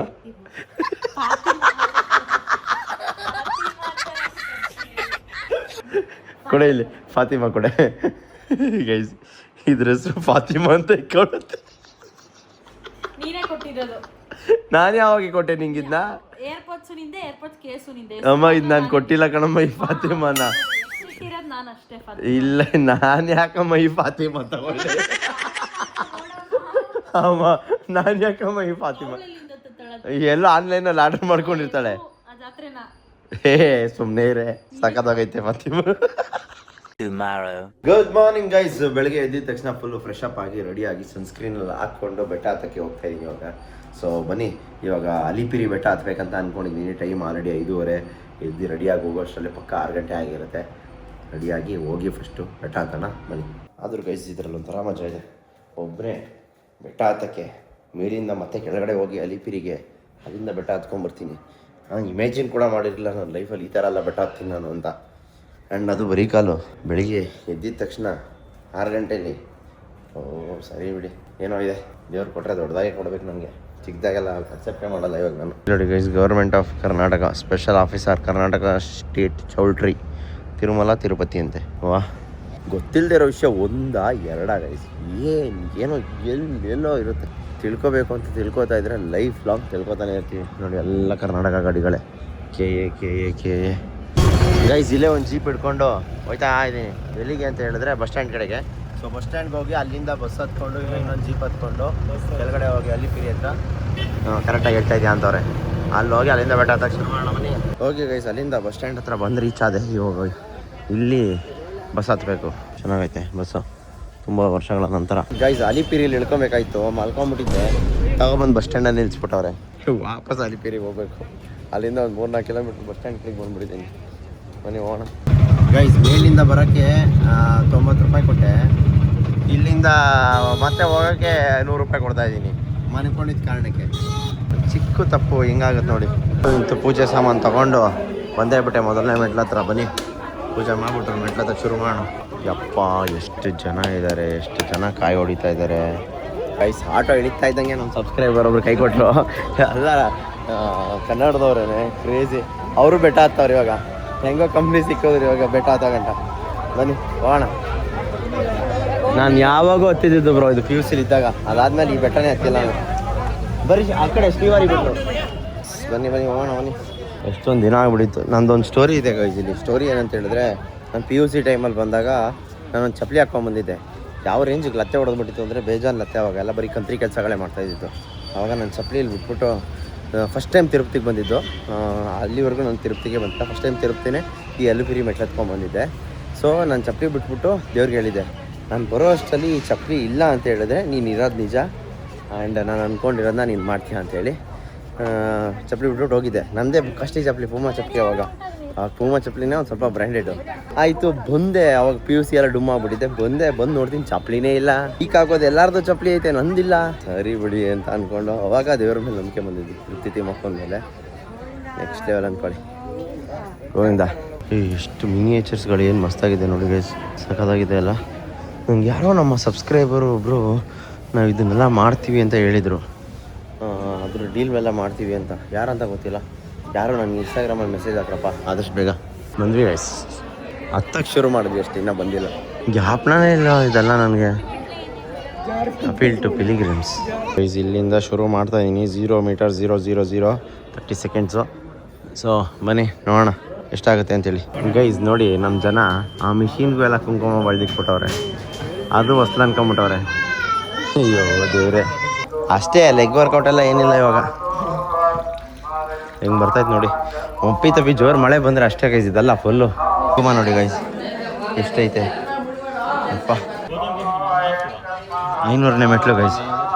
ಕೊಡೆ ಇಲ್ಲಿ ಫಾತಿಮಾ ಕೊಡೆ. ಗೈಸ್, ಇದ್ರ ಹೆಸರು ಫಾತಿಮಾ ಅಂತ ಕೊಡುತ್ತೆ. ನೀನೇ ಕೊಟ್ಟಿರೋದು. ನಾನು ಯಾವಾಗ ಕೊಟ್ಟೆ ನಿಂಗಿದ್ನ? ಏರ್ಪೋರ್ಟ್ಸ್ ನಿಂದೆ, ಏರ್ಪೋರ್ಟ್ಸ್ ಕೇಸು ನಿಂದೆ. ಅಮ್ಮ, ಇದು ನಾನು ಕೊಟ್ಟಿಲ್ಲ ಕಣಮ್ಮ ಈ ಫಾತಿಮಾನ. ನಾನು ಅಷ್ಟೇ. ಇಲ್ಲ, ನಾನು ಯಾಕಮ್ಮ ಈ ಫಾತಿಮಾ ತಗೊಂಡೆ? ಅಮ್ಮ, ನಾನು ಯಾಕಮ್ಮ ಈ ಫಾತಿಮಾ? ಎಲ್ಲ ಆನ್ಲೈನಲ್ಲಿ ಆರ್ಡರ್ ಮಾಡ್ಕೊಂಡಿರ್ತಾಳೆ. ಹೇ ಸುಮ್ಮನೆ ಇರೇ, ಸಖತ್ತಾಗೈತೆ ಫಾತಿಮಾ. Good morning guys. ಬೆಳಗ್ಗೆ ಎದ್ದಿದ ತಕ್ಷಣ ಫುಲ್ಲು ಫ್ರೆಶ್ ಅಪ್ ಆಗಿ ರೆಡಿಯಾಗಿ ಸನ್ಸ್ಕ್ರೀನ್ ಎಲ್ಲ ಹಾಕ್ಕೊಂಡು ಬೆಟ್ಟ ಹತ್ತಕ್ಕೆ ಹೋಗ್ತಾ ಇದ್ದೀನಿ ಇವಾಗ. ಸೊ ಬನ್ನಿ, ಇವಾಗ ಅಲಿಪಿರಿ ಬೆಟ್ಟ ಹತ್ಬೇಕಂತ ಅಂದ್ಕೊಂಡಿದ್ದೀನಿ. Time already 5:30. ಎದ್ದು ರೆಡಿಯಾಗಿ ಹೋಗೋ ಅಷ್ಟರಲ್ಲಿ ಪಕ್ಕ 6 ಗಂಟೆ ಆಗಿರುತ್ತೆ. ರೆಡಿಯಾಗಿ ಹೋಗಿ ಫಸ್ಟು ಬೆಟ್ಟ ಹತ್ತೋಣ ಬನ್ನಿ. ಆದರೂ ಗೈಸ್, ಇದರಲ್ಲಿ ಒಂಥರ ಮಜಾ ಇದೆ. ಒಬ್ಬರೇ ಬೆಟ್ಟ ಹತ್ತಕ್ಕೆ ಮೇಲಿಂದ ಮತ್ತೆ ಕೆಳಗಡೆ ಹೋಗಿ ಅಲಿಪಿರಿಗೆ, ಅಲ್ಲಿಂದ ಬೆಟ್ಟ ಹತ್ಕೊಂಡ್ಬರ್ತೀನಿ. ನಾನು ಇಮ್ಯಾಜಿನ್ ಕೂಡ ಮಾಡಿರಲಿಲ್ಲ ನನ್ನ ಲೈಫಲ್ಲಿ ಈ ಥರ ಎಲ್ಲ ಬೆಟ್ಟ ಹತ್ತೀನಿ ನಾನು ಅಂತ. ಆ್ಯಂಡ್ ಅದು ಬರೀ ಕಾಲು. ಬೆಳಿಗ್ಗೆ ಎದ್ದಿದ ತಕ್ಷಣ 6 ಗಂಟೆಯಲ್ಲಿ. ಸರಿ ಬಿಡಿ, ಏನೋ ಇದೆ, ದೇವ್ರು ಕೊಟ್ಟರೆ ದೊಡ್ಡದಾಗೆ ಕೊಡಬೇಕು ನನಗೆ. ಚಿಕ್ಕದಾಗೆಲ್ಲ ಅಕ್ಸೆಪ್ಟೇ ಮಾಡಲ್ಲ ಇವಾಗ ನಾನು. ನೋಡಿ guys, government of Karnataka special officer, Karnataka state choultry, Tirumala Tirupati ಅಂತೆ. ವಾಹ್, ಗೊತ್ತಿಲ್ಲದೆ ಇರೋ ವಿಷಯ 1-2 ಗೈಸ್, ಏನೋ ಎಲ್ಲೋ ಇರುತ್ತೆ. ತಿಳ್ಕೊಬೇಕು ಅಂತ ತಿಳ್ಕೊತಾ ಇದ್ರೆ ಲೈಫ್ ಲಾಂಗ್ ತಿಳ್ಕೊತಾನೆ ಇರ್ತೀವಿ. ನೋಡಿ ಎಲ್ಲ ಕರ್ನಾಟಕ ಗಾಡಿಗಳೇ. ಕೆ ಎ ಗೈಸ್, ಇಲ್ಲೇ ಒಂದು ಜೀಪ್ ಹಿಡ್ಕೊಂಡು ಹೋಯ್ತಾ ಇದ್ದೀನಿ. ಎಲ್ಲಿಗೆ ಅಂತ ಹೇಳಿದ್ರೆ ಬಸ್ ಸ್ಟ್ಯಾಂಡ್ ಕಡೆಗೆ. ಸೊ ಬಸ್ ಸ್ಟ್ಯಾಂಡ್ಗೆ ಹೋಗಿ ಅಲ್ಲಿಂದ ಬಸ್ ಹತ್ಕೊಂಡು ಇನ್ನೊಂದು ಜೀಪ್ ಹತ್ಕೊಂಡು ಕೆಳಗಡೆ ಹೋಗಿ ಅಲಿಪಿರಿ ಹತ್ರ ಕರೆಕ್ಟಾಗಿ ಹೇಳ್ತಾ ಇದೆಯಾ ಅಂತವ್ರೆ. ಅಲ್ಲಿ ಹೋಗಿ ಅಲ್ಲಿಂದ ಬೆಟ್ಟ ಹತ್ತಕ್ಕೆ ಶುರು ಮಾಡೋಣ ಬನ್ನಿ. ಓಕೆ ಗೈಸ್, ಅಲ್ಲಿಂದ ಬಸ್ ಸ್ಟ್ಯಾಂಡ್ ಹತ್ರ ಬಂದು ರೀಚ್ ಆದೆ. ಇವಾಗ ಇಲ್ಲಿ ಬಸ್ ಹತ್ತಬೇಕು. ಚೆನ್ನಾಗೈತೆ ಬಸ್ಸು, ತುಂಬ ವರ್ಷಗಳ ನಂತರ. ಗೈಸ್, ಅಲಿಪಿರಿಲಿ ಇಳ್ಕೊಬೇಕಾಯ್ತು, ಮಲ್ಕೊಂಬಿಟ್ಟಿದ್ದೆ. ತಗೊಬಂದು ಬಸ್ ಸ್ಟ್ಯಾಂಡಲ್ಲಿ ನಿಲ್ಸ್ಬಿಟ್ಟವ್ರೆ. ವಾಪಸ್ ಅಲಿಪಿರಿಗೆ ಹೋಗ್ಬೇಕು. ಅಲ್ಲಿಂದ ಒಂದು 3-4 ಕಿಲೋಮೀಟ್ರ್ ಬಸ್ ಸ್ಟ್ಯಾಂಡ್ ಕಡೆಗೆ ಬಂದುಬಿಟ್ಟಿದ್ದೀನಿ. ಬನ್ನಿ ಹೋಗೋಣ. ಗೈಸ್, ಮೇಲಿಂದ ಬರೋಕ್ಕೆ 90 ರೂಪಾಯಿ ಕೊಟ್ಟೆ. ಇಲ್ಲಿಂದ ಮತ್ತೆ ಹೋಗೋಕ್ಕೆ 100 ರೂಪಾಯಿ ಕೊಡ್ತಾ ಇದ್ದೀನಿ ಮನೆಕೊಂಡಿದ್ದ ಕಾರಣಕ್ಕೆ. ಚಿಕ್ಕ ತಪ್ಪು ಹಿಂಗಾಗುತ್ತೆ ನೋಡಿ. ಇಂಥ ಪೂಜೆ ಸಾಮಾನು ತೊಗೊಂಡು ಬಂದೇ ಬಿಟ್ಟೆ ಮೊದಲನೇ ಮೆಟ್ಲ ಹತ್ರ. ಬನ್ನಿ ಪೂಜೆ ಮಾಡಿಬಿಟ್ರು ಮೆಟ್ಲ ಹತ್ರ ಶುರು ಮಾಡೋಣ. ಯಪ್ಪ, ಎಷ್ಟು ಜನ ಇದ್ದಾರೆ, ಎಷ್ಟು ಜನ ಕಾಯಿ ಹೊಡಿತಾ ಇದ್ದಾರೆ. ಗೈಸ್, ಆಟೋ ಇಳಿತಾ ಇದ್ದಂಗೆ ನಮ್ಮ ಸಬ್ಸ್ಕ್ರೈಬರ್ ಒಬ್ರು ಕೈ ಕೊಟ್ಟರು. ಎಲ್ಲ ಕನ್ನಡದವ್ರೇ, ಕ್ರೇಜಿ. ಅವರು ಬೆಟ್ಟ ಹತ್ತವ್ರು ಇವಾಗ. ಹೆಂಗೋ ಕಂಪ್ನಿ ಸಿಕ್ಕೋದ್ರಿ ಇವಾಗ ಬೆಟ್ಟ ಹತ್ತೋ ಗಂಟ. ಬನ್ನಿ ಹೋಗೋಣ. ನಾನು ಯಾವಾಗೂ ಹತ್ತಿದ್ದು ಬ್ರೋ, ಇದು PUC ಇದ್ದಾಗ. ಅದಾದ್ಮೇಲೆ ಈ ಬೆಟ್ಟನೇ ಹತ್ತಿಲ್ಲ ನಾನು. ಬರೀ ಆ ಕಡೆ ಶ್ರೀವಾರಿ ಬಿಟ್ಟರು. ಬನ್ನಿ ಹೋಗೋಣ ಬನ್ನಿ. ಎಷ್ಟೊಂದು ದಿನ ಆಗ್ಬಿಟ್ಟಿತ್ತು. ನಂದೊಂದು ಸ್ಟೋರಿ ಇದೆ ಗೈಸ್ ಇಲ್ಲಿ. ಸ್ಟೋರಿ ಏನಂತ ಹೇಳಿದ್ರೆ, ನಾನು PUC ಟೈಮಲ್ಲಿ ಬಂದಾಗ ನಾನೊಂದು ಚಪ್ಪಲಿ ಹಾಕ್ಕೊಂಬಂದಿದ್ದೆ. ಯಾವ ರೇಂಜಿಗೆ ಲತ್ತೆ ಹೊಡೆದ್ಬಿಟ್ಟಿತ್ತು ಅಂದರೆ ಬೇಜಾನ್ ಲತ್ತೆ. ಅವಾಗೆಲ್ಲ ಬರೀ ಕಂತ್ರಿ ಕೆಲಸಗಳೇ ಮಾಡ್ತಾಯಿದ್ದಿತ್ತು. ಆವಾಗ ನಾನು ಚಪ್ಪಲಿಯಲ್ಲಿ ಬಿಟ್ಬಿಟ್ಟು ಫಸ್ಟ್ ಟೈಮ್ ತಿರುಪತಿಗೆ ಬಂದಿದ್ದು. ಅಲ್ಲಿವರೆಗೂ ನಾನು ತಿರುಪತಿಗೆ ಬಂದಿದ್ದೆ. ಫಸ್ಟ್ ಟೈಮ್ ತಿರುಪತಿನೇ ಈ ಅಲಿಪಿರಿ ಮೆಟ್ಲು ಹತ್ಕೊಂಡ್ಬಂದಿದ್ದೆ. ಸೊ ನಾನು ಚಪ್ಪಲಿ ಬಿಟ್ಬಿಟ್ಟು ದೇವ್ರಿಗೆ ಹೇಳಿದ್ದೆ, ನಾನು ಬರೋ ಅಷ್ಟರಲ್ಲಿ ಈ ಚಪ್ಪಲಿ ಇಲ್ಲ ಅಂತ ಹೇಳಿದ್ರೆ ನೀನು ಇರೋದು ನಿಜ, ಆ್ಯಂಡ್ ನಾನು ಅಂದ್ಕೊಂಡಿರೋದನ್ನ ನೀನು ಮಾಡ್ತೀಯ ಅಂತೇಳಿ ಚಪ್ಪಲಿ ಬಿಟ್ಬಿಟ್ಟು ಹೋಗಿದ್ದೆ. ನನ್ನದೇ ಕಷ್ಟಿ ಚಪ್ಪಲಿ, ಪೂಮಾ ಚಪ್ಪಲಿ. ಅವಾಗ ಆ ಪೂಮಾ ಚಪ್ಪಲಿನೇ ಒಂದು ಸ್ವಲ್ಪ ಬ್ರ್ಯಾಂಡೆಡು ಆಯಿತು. ಬಂದೆ ಅವಾಗ PUC ಎಲ್ಲ ಡುಮ್ ಆಗ್ಬಿಟ್ಟಿದ್ದೆ. ಬಂದು ನೋಡ್ತೀನಿ ಚಪ್ಪಲಿನೇ ಇಲ್ಲ. ಈಗ ಆಗೋದು ಎಲ್ಲರದ್ದು ಚಪ್ಪಲಿ ಐತೆ, ನಂದಿಲ್ಲ. ಸರಿ ಬಿಡಿ ಅಂತ ಅಂದ್ಕೊಂಡು ಅವಾಗ ದೇವ್ರ ಮೇಲೆ ನಂಬಿಕೆ ಬಂದಿದ್ದು. ತಿರುಪತಿ ಮಕ್ಕೊಂಡ್ಮೇಲೆ ನೆಕ್ಸ್ಟ್ ಲೆವೆಲ್ ಅಂದ್ಕೊಳ್ಳಿ. ಗೋವಿಂದ, ಎಷ್ಟು ಮಿನಿಯೇಚರ್ಸ್ಗಳು ಏನು ಮಸ್ತಾಗಿದೆ ನೋಡಿ ಗೈಸ್, ಸಖತ್ತಾಗಿದೆ ಅಲ್ಲ. ನಂಗೆ ಯಾರೋ ನಮ್ಮ ಸಬ್ಸ್ಕ್ರೈಬರು ಒಬ್ಬರು ನಾವು ಇದನ್ನೆಲ್ಲ ಮಾಡ್ತೀವಿ ಅಂತ ಹೇಳಿದರು. ಅದ್ರ ಡೀಲ್ ಎಲ್ಲ ಮಾಡ್ತೀವಿ ಅಂತ. ಯಾರಂತ ಗೊತ್ತಿಲ್ಲ. ಯಾರೋ ನನಗೆ ಇನ್ಸ್ಟಾಗ್ರಾಮಲ್ಲಿ ಮೆಸೇಜ್ ಹಾಕ್ರಪ್ಪ ಆದಷ್ಟು ಬೇಗ. ಬಂದ್ವಿ ಗೈಸ್, ಹತ್ತಕ್ಕೆ ಶುರು ಮಾಡಿದ್ವಿ ಅಷ್ಟೇ, ಇನ್ನೂ ಬಂದಿಲ್ಲ. ಜ್ಞಾಪನೇ ಇಲ್ಲ ಇದೆಲ್ಲ ನನಗೆ. Appeal to pilgrims guys. ಇಲ್ಲಿಂದ ಶುರು ಮಾಡ್ತಾಯಿದ್ದೀನಿ. 0 ಮೀಟರ್ 0:00 30 ಸೆಕೆಂಡ್ಸು. ಸೊ ಬನ್ನಿ ನೋಡೋಣ ಎಷ್ಟಾಗುತ್ತೆ ಅಂತೇಳಿ. ಗೈಸ್ ನೋಡಿ, ನಮ್ಮ ಜನ ಆ ಮಿಷಿನ್ಗೂ ಎಲ್ಲ ಕುಂಕುಮ ಬಳ್ದಿಟ್ಬಿಟ್ಟವ್ರೆ. ಅದು ಹೊಸ್ಲು ಅನ್ಕೊಂಬಿಟ್ಟವ್ರೆ. ಅಯ್ಯೋ ದೇವ್ರೆ, ಅಷ್ಟೇ. ಲೆಗ್ ವರ್ಕೌಟ್ ಎಲ್ಲ ಏನಿಲ್ಲ ಇವಾಗ. ಹೆಂಗೆ ಬರ್ತೈತೆ ನೋಡಿ. ಒಪ್ಪಿ ತಪ್ಪಿ ಜೋರು ಮಳೆ ಬಂದರೆ ಅಷ್ಟೇ ಗೈಸ್. ಇದೆಲ್ಲ ಫುಲ್ಲು ಕುಂಕುಮ ನೋಡಿ ಗೈಸ್ ಎಷ್ಟೈತೆ. ಅಪ್ಪ, 500ನೇ ಮೆಟ್ಲು ಗೈಸ್.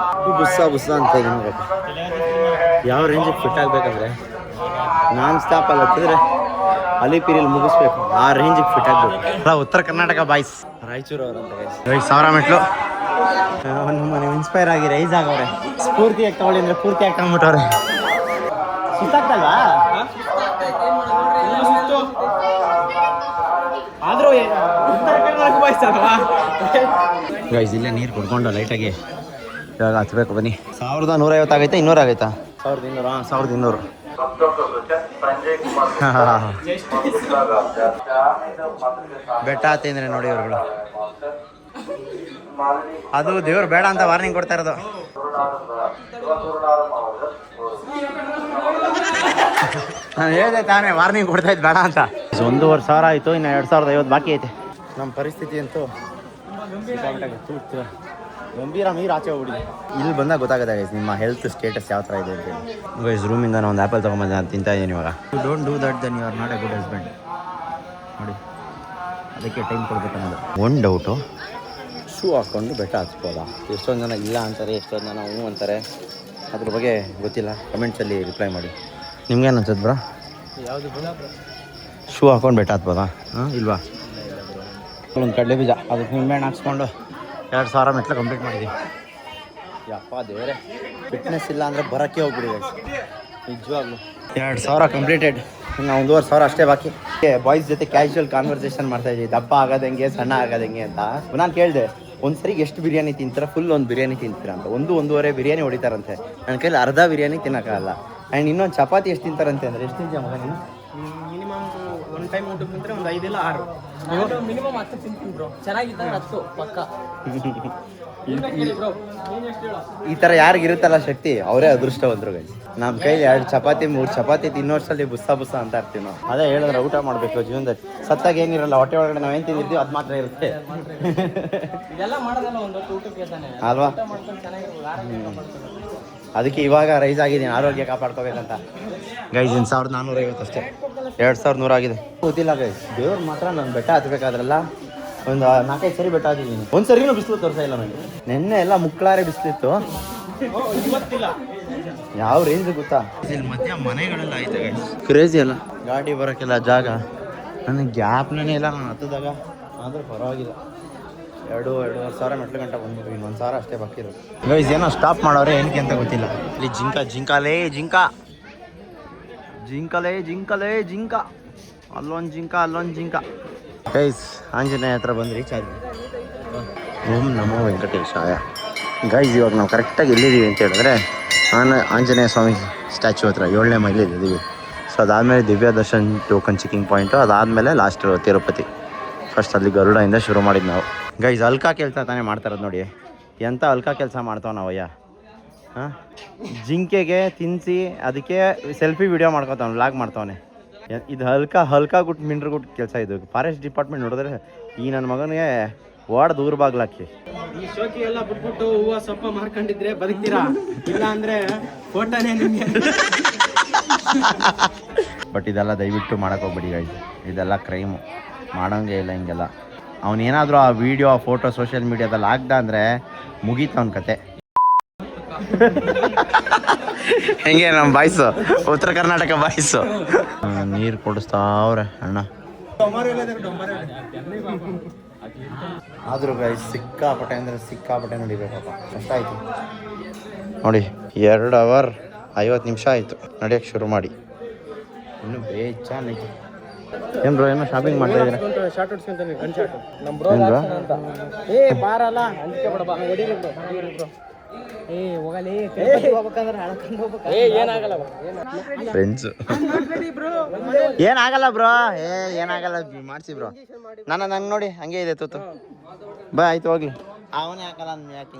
ಬುಸ್ಸ ಅಂತ ಇದೀನಿ. ಯಾವ ರೇಂಜಿಗೆ ಫಿಟ್ ಆಗಬೇಕಂದ್ರೆ ನಾನ್ ಸ್ಟಾಪ್ ಅಲ್ಲಿ ಹತ್ತಿದ್ರೆ ಅಲಿಪಿರಿಯಲ್ಲಿ ಮುಗಿಸ್ಬೇಕು, ಆ ರೇಂಜಿಗೆ ಫಿಟ್ ಆಗಬೇಕು. ಉತ್ತರ ಕರ್ನಾಟಕ ಬಾಯ್ಸ್, ರಾಯಚೂರು ಅವರು ಅಂತ 5000 ಮೆಟ್ಲು. ನಮ್ಮನೆ ಇನ್ಸ್ಪೈರ್ ಆಗಿ ರೈಸ್ ಆಗವ್ರೆ. ಸ್ಫೂರ್ತಿಯಾಗಿ ತಗೊಳ್ಳಿ ಅಂದ್ರೆ ಪೂರ್ತಿಯಾಗಿ ತಗೊಂಡ್ಬಿಟ್ಟವ್ರೆ. ಸುತ್ತಾಗ್ತಲ್ವಾ? ಆದ್ರೂ ಉತ್ತರ ಕರ್ನಾಟಕ ಬಾಯ್ಸ್ ಅಲ್ವಾ? ಗೈಸ್ ಇಲ್ಲೇ ನೀರು ಕುಡ್ಕೊಂಡು ಲೈಟಾಗಿ ಇವಾಗ ಹತ್ಬೇಕು ಬನ್ನಿ. 1150 ಆಗೈತಾ 200 ಆಗೈತಾ? 1200. 1200. ಬೆಟ್ಟ ಹತ್ತಿ ಅಂದ್ರೆ ನೋಡಿ ಇವ್ರುಗಳು. ಅದು ದೇವ್ರು ಬೇಡ ಅಂತ ವಾರ್ನಿಂಗ್ ಕೊಡ್ತಾ ಇರೋದು. ನಾನು ಹೇಳಿದೆ ತಾನೇ ವಾರ್ನಿಂಗ್ ಕೊಡ್ತಾ ಇದ್ದು ಬೇಡ ಅಂತ. 1500 ಆಯಿತು, ಇನ್ನು 2050 ಬಾಕಿ ಐತೆ. ನಮ್ಮ ಪರಿಸ್ಥಿತಿ ಅಂತೂ ಗಂಭೀರ ಮೀರು ಆಚೆ ಹೋಗ್ಬಿಡಿ. ಇಲ್ಲಿ ಬಂದಾಗ ಗೊತ್ತಾಗುತ್ತೆ ಗೈಸ್ ನಿಮ್ಮ ಹೆಲ್ತ್ ಸ್ಟೇಟಸ್ ಯಾವ ಥರ ಇದೆ ಅಂತೇಳಿ. ಗೈಸ್ ರೂಮಿಂದ ನಾನು ಒಂದು ಆ್ಯಪಲ್ ತೊಗೊಂಬಂದು ನಾನು ತಿಂತಾ ಇದ್ದೀನಿ ಇವಾಗ. You don't do that then you are not a good husband. ನೋಡಿ ಅದಕ್ಕೆ ಟೈಮ್ ಕೊಡಬೇಕು ಅನ್ನೋದು. ಒಂದು ಡೌಟು, ಶೂ ಹಾಕ್ಕೊಂಡು ಬೆಟ್ಟ ಹತ್ಬೋದಾ? ಎಷ್ಟೊಂದು ಜನ ಇಲ್ಲ ಅಂತಾರೆ, ಎಷ್ಟೊಂದು ಜನ ಹ್ಞೂ ಅಂತಾರೆ. ಅದ್ರ ಬಗ್ಗೆ ಗೊತ್ತಿಲ್ಲ, ಕಮೆಂಟ್ಸಲ್ಲಿ ರಿಪ್ಲೈ ಮಾಡಿ. ನಿಮ್ಗೇನು ಅನ್ಸುತ್ತೆ ಬ್ರೋ? ಯಾವುದು ಶೂ ಹಾಕ್ಕೊಂಡು ಬೆಟ್ಟ ಹತ್ಬೋದಾ? ಹಾಂ ಇಲ್ವಾ? ಒಂದು ಕಡಲೆ ಬೀಜ ಅದಕ್ಕೆ ನಿಂಬೆಹಣ್ಣು ಹಾಕ್ಸ್ಕೊಂಡು 2000 ಮೆಟ್ಲು ಕಂಪ್ಲೀಟ್ ಮಾಡಿದ್ದೀವಿ. ಯಪ್ಪ ದೇವರೇ, ಫಿಟ್ನೆಸ್ ಇಲ್ಲ ಅಂದರೆ ಬರೋಕ್ಕೆ ಹೋಗ್ಬಿಡಿ ನಿಜವಾಗ್ಲೂ. 2000 ಕಂಪ್ಲೀಟೆಡ್, ಇನ್ನು 1500 ಅಷ್ಟೇ ಬಾಕಿ. ಬಾಯ್ಸ್ ಜೊತೆ ಕ್ಯಾಶುವಲ್ ಕಾನ್ವರ್ಸೇಷನ್ ಮಾಡ್ತಾಯಿದ್ದೀವಿ, ದಪ್ಪ ಆಗೋದು ಹೆಂಗೆ, ಸಣ್ಣ ಆಗೋದು ಹೆಂಗೆ ಅಂತ. ನಾನು ಕೇಳಿದೆ, ಒಂದು ಸರಿಗೆ ಎಷ್ಟು ಬಿರಿಯಾನಿ ತಿಂತೀರಾ? ಫುಲ್ ಒಂದು ಬಿರಿಯಾನಿ ತಿಂತೀರಾ ಅಂತ. 1-1.5 ಬಿರಿಯಾನಿ ಹೊಡಿತಾರಂತೆ. ನನ್ನ ಕೈಲಿ ಅರ್ಧ ಬಿರಿಯಾನಿ ತಿನ್ನೋಕ್ಕಾಗಲ್ಲ. ಆ್ಯಂಡ್ ಇನ್ನೊಂದು ಚಪಾತಿ ಎಷ್ಟು ತಿಂತಾರಂತೆ ಅಂದರೆ, ಎಷ್ಟು ತಿಂತೀಯ ಮಗ ನೀನು? ಮಿನಿಮಮ್ ಒಂದು ಟೈಮ್ ಊಟಕ್ಕೆ ಬಂದರೆ ಒಂದು 5 ಇಲ್ಲ 6. ಮಿನಿಮಮ್ 10 ತಿಂತೀನಿ ಬ್ರೋ. ಚೆನ್ನಾಗಿದ್ದಾಗ 10 ಪಕ್ಕ. ಈ ಥರ ಯಾರಿಗಿರುತ್ತಲ್ಲ ಶಕ್ತಿ, ಅವರೇ ಅದೃಷ್ಟವಂತರು ಗೈಸ್. ನಮ್ಮ ಕೈಲಿ 2 ಚಪಾತಿ 3 ಚಪಾತಿ ತಿನ್ನೋಷ್ಟರಲ್ಲಿ ಬುಸ್ಸ ಅಂತ ಇರ್ತೀವಿ ನಾವು. ಅದೇ ಹೇಳಿದ್ರೆ ಊಟ ಮಾಡಬೇಕು ಜೀವನದಲ್ಲಿ. ಸತ್ತಾಗ ಏನಿರಲ್ಲ, ಹೊಟ್ಟೆ ಒಳಗಡೆ ನಾವೇನು ತಿಂದಿರ್ತೀವಿ ಅದು ಮಾತ್ರ ಇರುತ್ತೆ. ಇದೆಲ್ಲ ಮಾಡೋದಲ್ಲ ಒಂದು ಊಟಕ್ಕೆ ತಾನೆ ಅಲ್ವಾ? ಮಾಡ್ಕೊಂಡು ಚೆನ್ನಾಗಿರೋದು. ಅದಕ್ಕೆ ಇವಾಗ ರೈಸ್ ಆಗಿದ್ದೀನಿ, ಆರೋಗ್ಯ ಕಾಪಾಡ್ಕೋಬೇಕಂತ. ಗೈಸ್ ಇನ್ನು 1450 ಅಷ್ಟೇ, 2100 ಆಗಿದೆ. ಗೊತ್ತಿಲ್ಲ ಗೈಸ್, ದೇವ್ರು ಮಾತ್ರ ನಾನು ಬೆಟ್ಟ ಹತ್ಬೇಕಾದ್ರಲ್ಲ ಒಂದು 4-5 ಸರಿ ಬೆಟ್ಟ ಹತ್ತಿದ್ದೀನಿ. ಒಂದು ಸರಿನೂ ಬಿಸಿಲು ತೋರಿಸ್ತಾ ಇಲ್ಲ ನನಗೆ. ನೆನ್ನೆ ಎಲ್ಲ ಮುಕ್ಳಾರೆ ಬಿಸಿಲಿತ್ತು. ಗೊತ್ತಿಲ್ಲ ಯಾವ ರೇಂಜ್ ಗೊತ್ತಾ? ಇಲ್ಲಿ ಮಧ್ಯ ಮನೆಗಳೆಲ್ಲ ಐತೆ ಗೈಸ್, ಕ್ರೇಜಿ ಅಲ್ಲ. ಗಾಡಿ ಬರೋಕ್ಕೆಲ್ಲ ಜಾಗ, ನನಗೆ ಗ್ಯಾಪ್ನೇ ಇಲ್ಲ. ನಾನು ಹತ್ತದಾಗ ಆದರೂ ಪರವಾಗಿಲ್ಲ. 2-2.5 ಸಾವಿರ ಮೆಟ್ಲು ಗಂಟೆ ಬಂದ್ಬಿಟ್ಟು ಇನ್ನು 1000 ಅಷ್ಟೇ ಬಾಕಿ ಇರೋದು. ಗೈಸ್ ಏನೋ ಸ್ಟಾಪ್ ಮಾಡೋರೆ ಏನಕ್ಕೆ ಅಂತ ಗೊತ್ತಿಲ್ಲ. ಇಲ್ಲಿ ಜಿಂಕ ಅಲ್ಲೊಂದು ಜಿಂಕ. ಗೈಸ್ ಆಂಜನೇಯ ಹತ್ರ ಬಂದು ರೀಚ್ ಆದ್ವಿ. ಓಂ ನಮೋ ವೆಂಕಟೇಶಾಯ. ಗೈಸ್ ಇವಾಗ ನಾವು ಕರೆಕ್ಟಾಗಿ ಎಲ್ಲಿದ್ದೀವಿ ಅಂತ ಹೇಳಿದ್ರೆ ಆಂಜನೇಯ ಸ್ವಾಮಿ ಸ್ಟ್ಯಾಚ್ಯೂ ಹತ್ರ 7ನೇ ಮೈಲಲ್ಲಿ ಇದ್ದೀವಿ. ಸೊ ಅದಾದಮೇಲೆ ದಿವ್ಯ ದರ್ಶನ್ ಟೋಕನ್ ಚೆಕಿಂಗ್ ಪಾಯಿಂಟು, ಅದಾದಮೇಲೆ ಲಾಸ್ಟ್ ತಿರುಪತಿ. ಫಸ್ಟ್ ಅಲ್ಲಿ ಗರುಡದಿಂದ ಶುರು ಮಾಡಿದ್ದು ನಾವು. ಗೈಸ್ ಅಲ್ಕಾ ಕೆಲಸ ತಾನೇ ಮಾಡ್ತಾ ಇರೋದು ನೋಡಿ. ಎಂಥ ಅಲ್ಕಾ ಕೆಲಸ ಮಾಡ್ತಾವೆ ನಾವಯ್ಯ. ಹಾಂ, ಜಿಂಕೆಗೆ ತಿನ್ನಿಸಿ ಅದಕ್ಕೆ ಸೆಲ್ಫಿ ವಿಡಿಯೋ ಮಾಡ್ಕೊತಾವೆ, ವ್ಲಾಗ್ ಮಾಡ್ತಾವನೆ. ಇದು ಹಲ್ಕಾ ಗುಟ್ ಮಿಂಡ್ರ್ ಗುಟ್ ಕೆಲಸ. ಇದು ಫಾರೆಸ್ಟ್ ಡಿಪಾರ್ಟ್ಮೆಂಟ್ ನೋಡಿದ್ರೆ ಈ ನನ್ನ ಮಗನಿಗೆ ದೂರ ಬಾಗ್ಲಾಕಿ. ಈ ಶೋಕಿ ಎಲ್ಲ ಬಿಟ್ಬಿಟ್ಟು ಹೂವು ಸೊಪ್ಪ ಮಾರ್ಕೊಂಡಿದ್ರೆ ಬದುಕ್ತೀರಾ, ಇಲ್ಲ ಅಂದ್ರೆ ಫೋಟೋನೇ ನಿಮಗೆ. ಬಟ್ ಇದೆಲ್ಲ ದಯವಿಟ್ಟು ಮಾಡೋಕ್ಕೋಗ್ಬೇಡಿ ಗೈಸ್, ಇದೆಲ್ಲ ಕ್ರೈಮು, ಮಾಡೋಂಗೆ ಇಲ್ಲ ಹಿಂಗೆಲ್ಲ. ಅವನೇನಾದರೂ ಆ ವಿಡಿಯೋ ಆ ಫೋಟೋ ಸೋಷಿಯಲ್ ಮೀಡಿಯಾದಲ್ಲಿ ಹಾಕ್ದ ಅಂದರೆ ಮುಗೀತು ಅವನ ಕತೆ. ಹೆಂಗೆ ನಮ್ಮ ಬಾಯ್ಸು, ಉತ್ತರ ಕರ್ನಾಟಕ ಬಾಯ್ಸು ನೀರು ಕೊಡಿಸ್ತಾವ್ರೆ ಅಣ್ಣ. ಆದರೂ ಗೈಸ್ ಸಿಕ್ಕಾಪಟ್ಟೆ ಅಂದರೆ ಸಿಕ್ಕಾಪಟ್ಟೆ ನಡಿಬೇಕಪ್ಪ, ಕಷ್ಟ ಆಯಿತು ನೋಡಿ. 2 ಅವರ್ 50 ನಿಮಿಷ ಆಯಿತು ನಡೆಯೋಕ್ಕೆ ಶುರು ಮಾಡಿ. ಇನ್ನೂ ಬೇಜಾನೈತಿ. ಏನು ಬ್ರೋ, ಏನೋ ಶಾಪಿಂಗ್ ಮಾಡ್ತಾ ಇದ್ದೀರಾ? ಶಾರ್ಟ್ ಹೊಡ್ಸ್ಕೊಂತಾನೆ ಗನ್ ಶಾರ್ಟ್ ನಮ್ಮ ಬ್ರೋ ಅಂತ. ಏ ಬಾರಲ್ಲ ಅಂಜಿಕೆ ಬೇಡ, ಬಾ ಹೊಡಿರಿ ಬ್ರೋ. ಏ ಹೋಗಲಿ, ಹೋಗ್ಬೇಕಂದ್ರೆ ಹಳ್ಕೊಂಡು ಹೋಗ್ಬೇಕು. ಏ ಏನಾಗಲ್ಲ ಫ್ರೆಂಡ್ಸು, ಏನಾಗಲ್ಲ ಬ್ರೋ. ಏನಾಗಲ್ಲ, ಮಾಡಿಸಿ ಬ್ರೋ. ನಾನು ನೋಡಿ ಹಂಗೆ ಇದೆ ತೂತು. ಬಾ ಆಯ್ತು ಹೋಗ್ಲಿ. ಅವನೇ ಹಾಕಲ್ಲ ಯಾಕೆ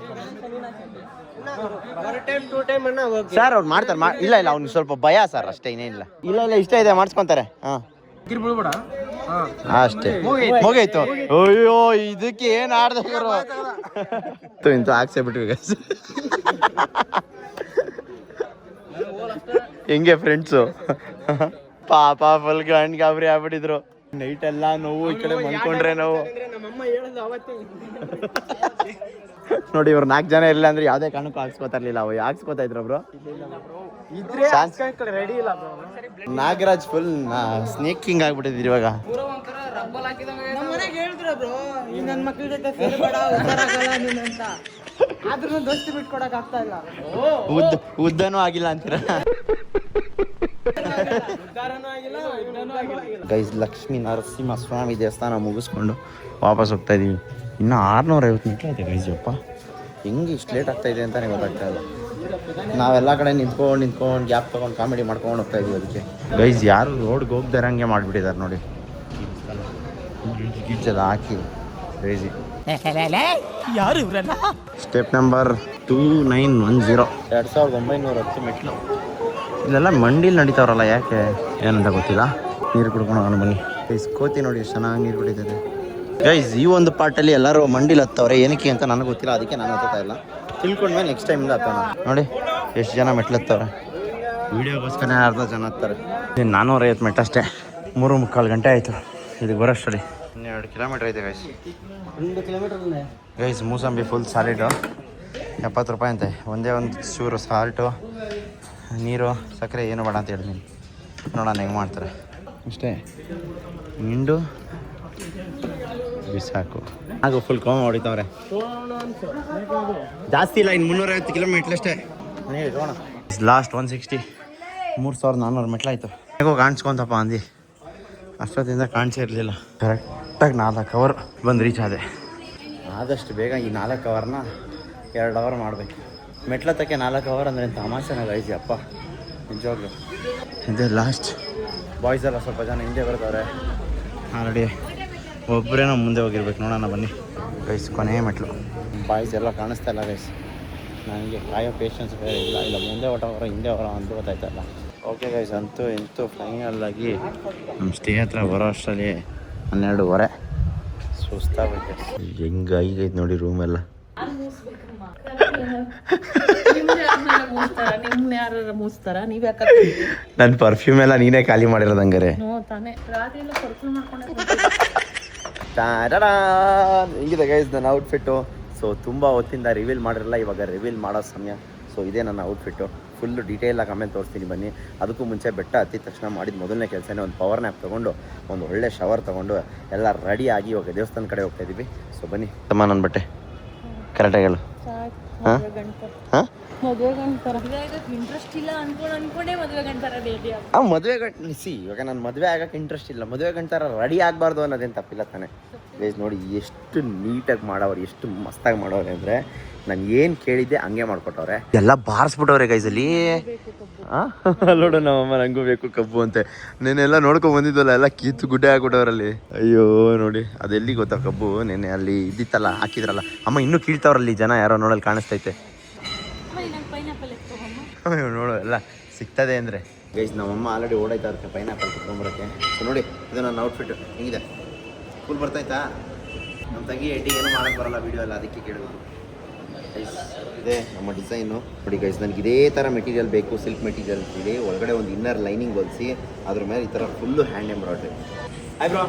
ಸರ್? ಅವ್ರು ಮಾಡ್ತಾರೆ. ಇಲ್ಲ ಅವ್ನಿಗೆ ಸ್ವಲ್ಪ ಭಯ ಸರ್, ಅಷ್ಟೇ, ಇನ್ನೇನಿಲ್ಲ. ಇಲ್ಲ ಇಷ್ಟ ಇದೆ, ಮಾಡಿಸ್ಕೊಂತಾರೆ. ಹಾಂ ಅಷ್ಟೇ, ಮುಗೀತು. ಅಯ್ಯೋ ಇದಕ್ಕೆ ಏನು ಆಡ್ದವರು ಇಂತು ಹಾಕ್ಸೇ ಬಿಟ್ವಿ. ಹೆಂಗೆ ಫ್ರೆಂಡ್ಸು ಪಾಪ ಫುಲ್ ಗಂಡ್ ಗಾಬರಿ ಆಗ್ಬಿಟ್ಟಿದ್ರು. ನೈಟ್ ಎಲ್ಲ ನೋವು, ಈ ಕಡೆ ಮನ್ಕೊಂಡ್ರೆ ನೋವು. ನೋಡಿ ಇವ್ರು 4 ಜನ ಇಲ್ಲ ಅಂದ್ರೆ ಯಾವುದೇ ಕಾರಣಕ್ಕೂ ಹಾಕ್ಸ್ಕೊತಾ ಇರ್ಲಿಲ್ಲ. ಅವು ಹಾಕ್ಸ್ಕೊತಾ ಇದ್ರು ಬ್ರೋ. ರೆಡಿ ಇಲ್ಲ ನಾಗರಾಜ್ ಫುಲ್ ಸ್ನೇಕಿಂಗ್ ಆಗ್ಬಿಟ್ಟಿದ್ದೀರಿ ಇವಾಗ. ನಮ್ಮ ಮನೆಗೆ ಹೇಳಿದ್ರ ಬ್ರೋ ಈ ನನ್ನ ಮಕ್ಳ ಜೊತೆ ಸೇರ್ಬೇಡ ಉದ್ದಾರ ಆಗಲ್ಲ ನೀನು ಅಂತ. ಆದ್ರೂ ದೋಸ್ತಿ ಬಿಟ್ಕೊಡಕ್ ಆಗ್ತಾ ಇಲ್ಲ. ಉದ್ದನೂ ಆಗಿಲ್ಲ ಅಂತೀರ ಉದ್ದಾರನೂ ಆಗಿಲ್ಲ ಉದ್ದನೂ ಆಗಿಲ್ಲ. ಗೈಸ್ ಲಕ್ಷ್ಮೀ ನರಸಿಂಹ ಸ್ವಾಮಿ ದೇವಸ್ಥಾನ ಮುಗಿಸ್ಕೊಂಡು ವಾಪಸ್ ಹೋಗ್ತಾ ಇದೀವಿ. ಇನ್ನು 650 ಮೆಟ್ಲು ಐತೆ ಗೈಸ್. ಯಪ್ಪ ಹೆಂಗೆ ಇಷ್ಟು ಲೇಟ್ ಆಗ್ತಾ ಇದೆ ಅಂತಾನೆ ಗೊತ್ತಾಗ್ತಾ ಇಲ್ಲ. ನಾವೆಲ್ಲ ಕಡೆ ನಿಂತ್ಕೊಂಡು ಗ್ಯಾಪ್ ತೊಗೊಂಡು ಕಾಮಿಡಿ ಮಾಡ್ಕೊಂಡು ಹೋಗ್ತಾ ಇದೀವಿ. ಅದಕ್ಕೆ ಗೈಸ್ ಯಾರು ರೋಡ್ಗೆ ಹೋಗ್ದೇ ಇರಂಗೆ ಮಾಡಿಬಿಟ್ಟಿದ್ದಾರೆ ನೋಡಿ. ಗಿಡ್ಜೆಲ್ಲ ಹಾಕಿ ಕ್ರೇಜಿ. ಯಾರು ಇವ್ರಲ್ಲ? ಸ್ಟೆಪ್ ನಂಬರ್ 2910 2910 ಮೆಟ್ಲು. ಇಲ್ಲೆಲ್ಲ ಮಂಡಿಲಿ ನಡೀತಾವ್ರಲ್ಲ, ಯಾಕೆ ಏನಂತ ಗೊತ್ತಿಲ್ಲ. ನೀರು ಕುಡ್ಕೊಂಡು ಹೋಗೋಣ ಬನ್ನಿ ಗೈಸ್. ಕೋತಿ ನೋಡಿ ಎಷ್ಟು ಚೆನ್ನಾಗಿ ನೀರು ಕುಡಿತದೆ ಗೈಸ್. ಈ ಒಂದು ಪಾರ್ಟಲ್ಲಿ ಎಲ್ಲರೂ ಮಂಡಿಲಿ ಹತ್ತವ್ರೆ, ಏನಕ್ಕೆ ಅಂತ ನನಗೆ ಗೊತ್ತಿಲ್ಲ. ಅದಕ್ಕೆ ನಾನು ಹತ್ತಾ ಇಲ್ಲ. ತಿಳ್ಕೊಂಡ್ಮೇಲೆ ನೆಕ್ಸ್ಟ್ ಟೈಮಿಂದ ಹತ್ತೋಣ. ನೋಡಿ ಎಷ್ಟು ಜನ ಮೆಟ್ಲು ಹತ್ತವ್ರೆ. ವೀಡಿಯೋಗೋಸ್ಕರ ಅರ್ಧ ಜನ ಹತ್ತಾರೆ. 450 ಮೆಟ್ಲು ಅಷ್ಟೇ. 3:45 ಗಂಟೆ ಆಯಿತು ಇದಕ್ಕೆ ಬರೋಷ್ಟರಲ್ಲಿ. 12 ಕಿಲೋಮೀಟ್ರ್ ಐತೆ ಗೈಸ್. 1 ಕಿಲೋಮೀಟರ್ ಗೈಸ್ ಮೂಸಂಬಿ ಫುಲ್ ಸಾಲಿಡು 70 ರೂಪಾಯಿ ಅಂತೆ. ಒಂದೇ ಒಂದು ಚೂರು ಸಾಲ್ಟು, ನೀರು, ಸಕ್ಕರೆ ಏನು ಬೇಡ ಅಂತ ಹೇಳಿದ್ದೀನಿ. ನೋಡೋಣ ಹೆಂಗೆ ಮಾಡ್ತಾರೆ ಅಷ್ಟೇ. ಹಿಂಡು ಬಿಸಾಕು ಹಾಗೂ ಫುಲ್ ಕೋಮ ಹೊಡಿತವ್ರೆ. ಜಾಸ್ತಿ ಇಲ್ಲ, ಇನ್ನು 350 ಕಿಲೋಮೀಟ್ರ್ ಅಷ್ಟೇ. ಲಾಸ್ಟ್ 160 3400 ಮೆಟ್ಲಾಯಿತು. ಹೇಗೋ ಕಾಣಿಸ್ಕೊಂತಪ್ಪ ಅಂದು ಅಷ್ಟೊತ್ತಿಂದ ಕಾಣಿಸೇ ಇರಲಿಲ್ಲ. ಕರೆಕ್ಟಾಗಿ 4 ಅವರ್ ಬಂದು ರೀಚ್ ಆದೆ. ಆದಷ್ಟು ಬೇಗ ಈ 4 ಅವರ್ನ 2 ಅವರ್ ಮಾಡಬೇಕು. ಮೆಟ್ಲತ್ತಕ್ಕೆ 4 ಅವರ್ ಅಂದರೆ ತಮಾಷೆನ ಗೈಸಿ. ಅಪ್ಪ ನಿಜವಾಗ್ಲು ಇದೇ ಲಾಸ್ಟ್. ಬಾಯ್ಸ್ ಎಲ್ಲ ಸ್ವಲ್ಪ ಜನ ಹಿಂದೆ ಬರ್ತಾರೆ ಆಲ್ರೆಡಿ. ಒಬ್ಬರೇನೋ ಮುಂದೆ ಹೋಗಿರ್ಬೇಕು. ನೋಡೋಣ ಬನ್ನಿ ಗೈಸ್. ಕೊನೆ ಮೆಟ್ಲು. ಬಾಯ್ಸ್ ಎಲ್ಲ ಕಾಣಿಸ್ತಾ ಇಲ್ಲ ಗೈಸ್. ನನಗೆ ಕಾಯೋ ಪೇಷನ್ಸ್ ಬೇರೆ ಇಲ್ಲ ಮುಂದೆ ಹೊಟ್ಟವರ ಹಿಂದೆ ಹೊರ ಅಂತ ಗೊತ್ತಾಯ್ತಲ್ಲ. ಓಕೆ ಗೈಸ್, ಅಂತೂ ಇಂತೂ ಫೈನಲ್ಲಾಗಿ ನಮ್ಮ ಸ್ಟೇ ಹತ್ರ ಬರೋ ಅಷ್ಟರಲ್ಲಿ 12:30. ಸುಸ್ತಾಗೈತೆ. ಹೆಂಗೆ ಈಗೈತೆ ನೋಡಿ ರೂಮೆಲ್ಲ. ನಿಮ್ನ ಯಾರು ಮೂಸ್ತಾರ? ನೀವ್ ಯಾಕೆ ನನ್ನ ಪರ್ಫ್ಯೂಮ್ ಎಲ್ಲ ನೀನೇ ಖಾಲಿ ಮಾಡಿರೋದು ಹಂಗಾರೆ. ತಾನೇ ರಾತ್ರಿ ಎಲ್ಲ ಪರ್ಫ್ಯೂಮ್ ಮಾಡ್ಕೊಂಡೆ ಹಿಂಗಿದೆ ಗೈಸ್ ನನ್ನ ಔಟ್ಫಿಟ್ಟು. ಸೊ ತುಂಬ ಹೊತ್ತಿಂದ ರಿವೀಲ್ ಮಾಡಿರಲ್ಲ, ಇವಾಗ ರಿವೀಲ್ ಮಾಡೋ ಸಮಯ. ಸೊ ಇದೇ ನನ್ನ ಔಟ್ಫಿಟ್ಟು. ಫುಲ್ಲು ಡೀಟೇಲಾಗಿ ಆಮೇಲೆ ತೋರಿಸ್ತೀನಿ ಬನ್ನಿ. ಅದಕ್ಕೂ ಮುಂಚೆ ಬೆಟ್ಟ ಹತ್ತಿದ ತಕ್ಷಣ ಮಾಡಿದ ಮೊದಲನೇ ಕೆಲಸನೇ ಒಂದು ಪವರ್ ನ್ಯಾಪ್ ತೊಗೊಂಡು ಒಂದು ಒಳ್ಳೆ ಶವರ್ ತೊಗೊಂಡು ಎಲ್ಲ ರೆಡಿಯಾಗಿ ಇವಾಗ ದೇವಸ್ಥಾನ ಕಡೆ ಹೋಗ್ತಾ ಇದ್ದೀವಿ. ಸೊ ಬನ್ನಿ ತಮ್ಮ ನನ್ನ ಬಟ್ಟೆ ಕರೆಕ್ಟಾಗಿ ಹೇಳು. ಹಾಂ ಹಾಂ ಮದುವೆ ಗಂಟರ ಇಂಟ್ರೆಸ್ಟ್ ಇಲ್ಲ ಅನ್ಕೊಂಡೇ ಮದುವೆ ಗಂಟರ ರೆಡಿ ಮದುವೆ ಗಂಟು ಇವಾಗ ನಾನು ಮದುವೆ ಆಗೋಕ್ಕೆ ಇಂಟ್ರೆಸ್ಟ್ ಇಲ್ಲ. ಮದುವೆ ಗಂಟರ ರೆಡಿ ಆಗಬಾರ್ದು ಅನ್ನೋದೇನು ತಪ್ಪಿಲ್ಲ ತಾನೆ. ಗೈಸ್ ನೋಡಿ ಎಷ್ಟು ನೀಟಾಗಿ ಮಾಡೋರು, ಎಷ್ಟು ಮಸ್ತಾಗಿ ಮಾಡೋರೆ ಅಂದರೆ ನಾನು ಏನು ಕೇಳಿದ್ದೆ ಹಂಗೆ ಮಾಡ್ಕೊಟ್ಟವ್ರೆ. ಎಲ್ಲ ಬಾರಿಸ್ಬಿಟ್ಟವ್ರೆ ಗೈಸಲ್ಲಿ. ನೋಡು ನಮ್ಮಮ್ಮ ನಂಗೂ ಬೇಕು ಕಬ್ಬು ಅಂತೆ. ನೆನ್ನೆಲ್ಲ ನೋಡ್ಕೊಂಡು ಬಂದಿದ್ದಲ್ಲ, ಎಲ್ಲ ಕಿತ್ತು ಗುಡ್ಡೆ ಹಾಕ್ಬಿಟ್ಟವ್ರಲ್ಲಿ. ಅಯ್ಯೋ ನೋಡಿ ಅದೆಲ್ಲಿ ಗೊತ್ತಾ ಕಬ್ಬು. ನೆನ್ನೆ ಅಲ್ಲಿ ಇದ್ದಿತ್ತಲ್ಲ ಹಾಕಿದ್ರಲ್ಲ ಅಮ್ಮ. ಇನ್ನೂ ಕೀಳ್ತಾವ್ರಲ್ಲಿ ಜನ ಯಾರೋ ನೋಡಲ್ಲಿ ಕಾಣಿಸ್ತೈತೆ. ನೋಡು ಎಲ್ಲ ಸಿಗ್ತದೆ ಅಂದರೆ ಗೈಸ್. ನಮ್ಮಮ್ಮ ಆಲ್ರೆಡಿ ಓಡಾಯ್ತಾ ಇರುತ್ತೆ ಪೈನಾಪಲ್ ಕುತ್ಕೊಂಬರೋಕ್ಕೆ. ಸೊ ನೋಡಿ ಇದು ನನ್ನ ಔಟ್ಫಿಟ್ ಹೆಂಗಿದೆ. ಫುಲ್ ಬರ್ತಾಯ್ತಾ? ನಮ್ಮ ತಂಗಿ ಎಡ್ಡಿಗೆ ಏನೂ ಮಾಡೋಕ್ಕೆ ಬರೋಲ್ಲ ವೀಡಿಯೋ ಎಲ್ಲ, ಅದಕ್ಕೆ ಕೇಳಬೇಕು ಗೈಸ್. ಇದೆ ನಮ್ಮ ಡಿಸೈನು ನೋಡಿ ಗೈಸ್. ನನಗೆ ಇದೇ ಥರ ಮೆಟೀರಿಯಲ್ ಬೇಕು, ಸಿಲ್ಕ್ ಮೆಟೀರಿಯಲ್ ಇದೆ. ಒಳಗಡೆ ಒಂದು ಇನ್ನರ್ ಲೈನಿಂಗ್ ಹೊಲಿಸಿ ಅದ್ರ ಮೇಲೆ ಈ ಥರ full hand embroidery. Hi bro.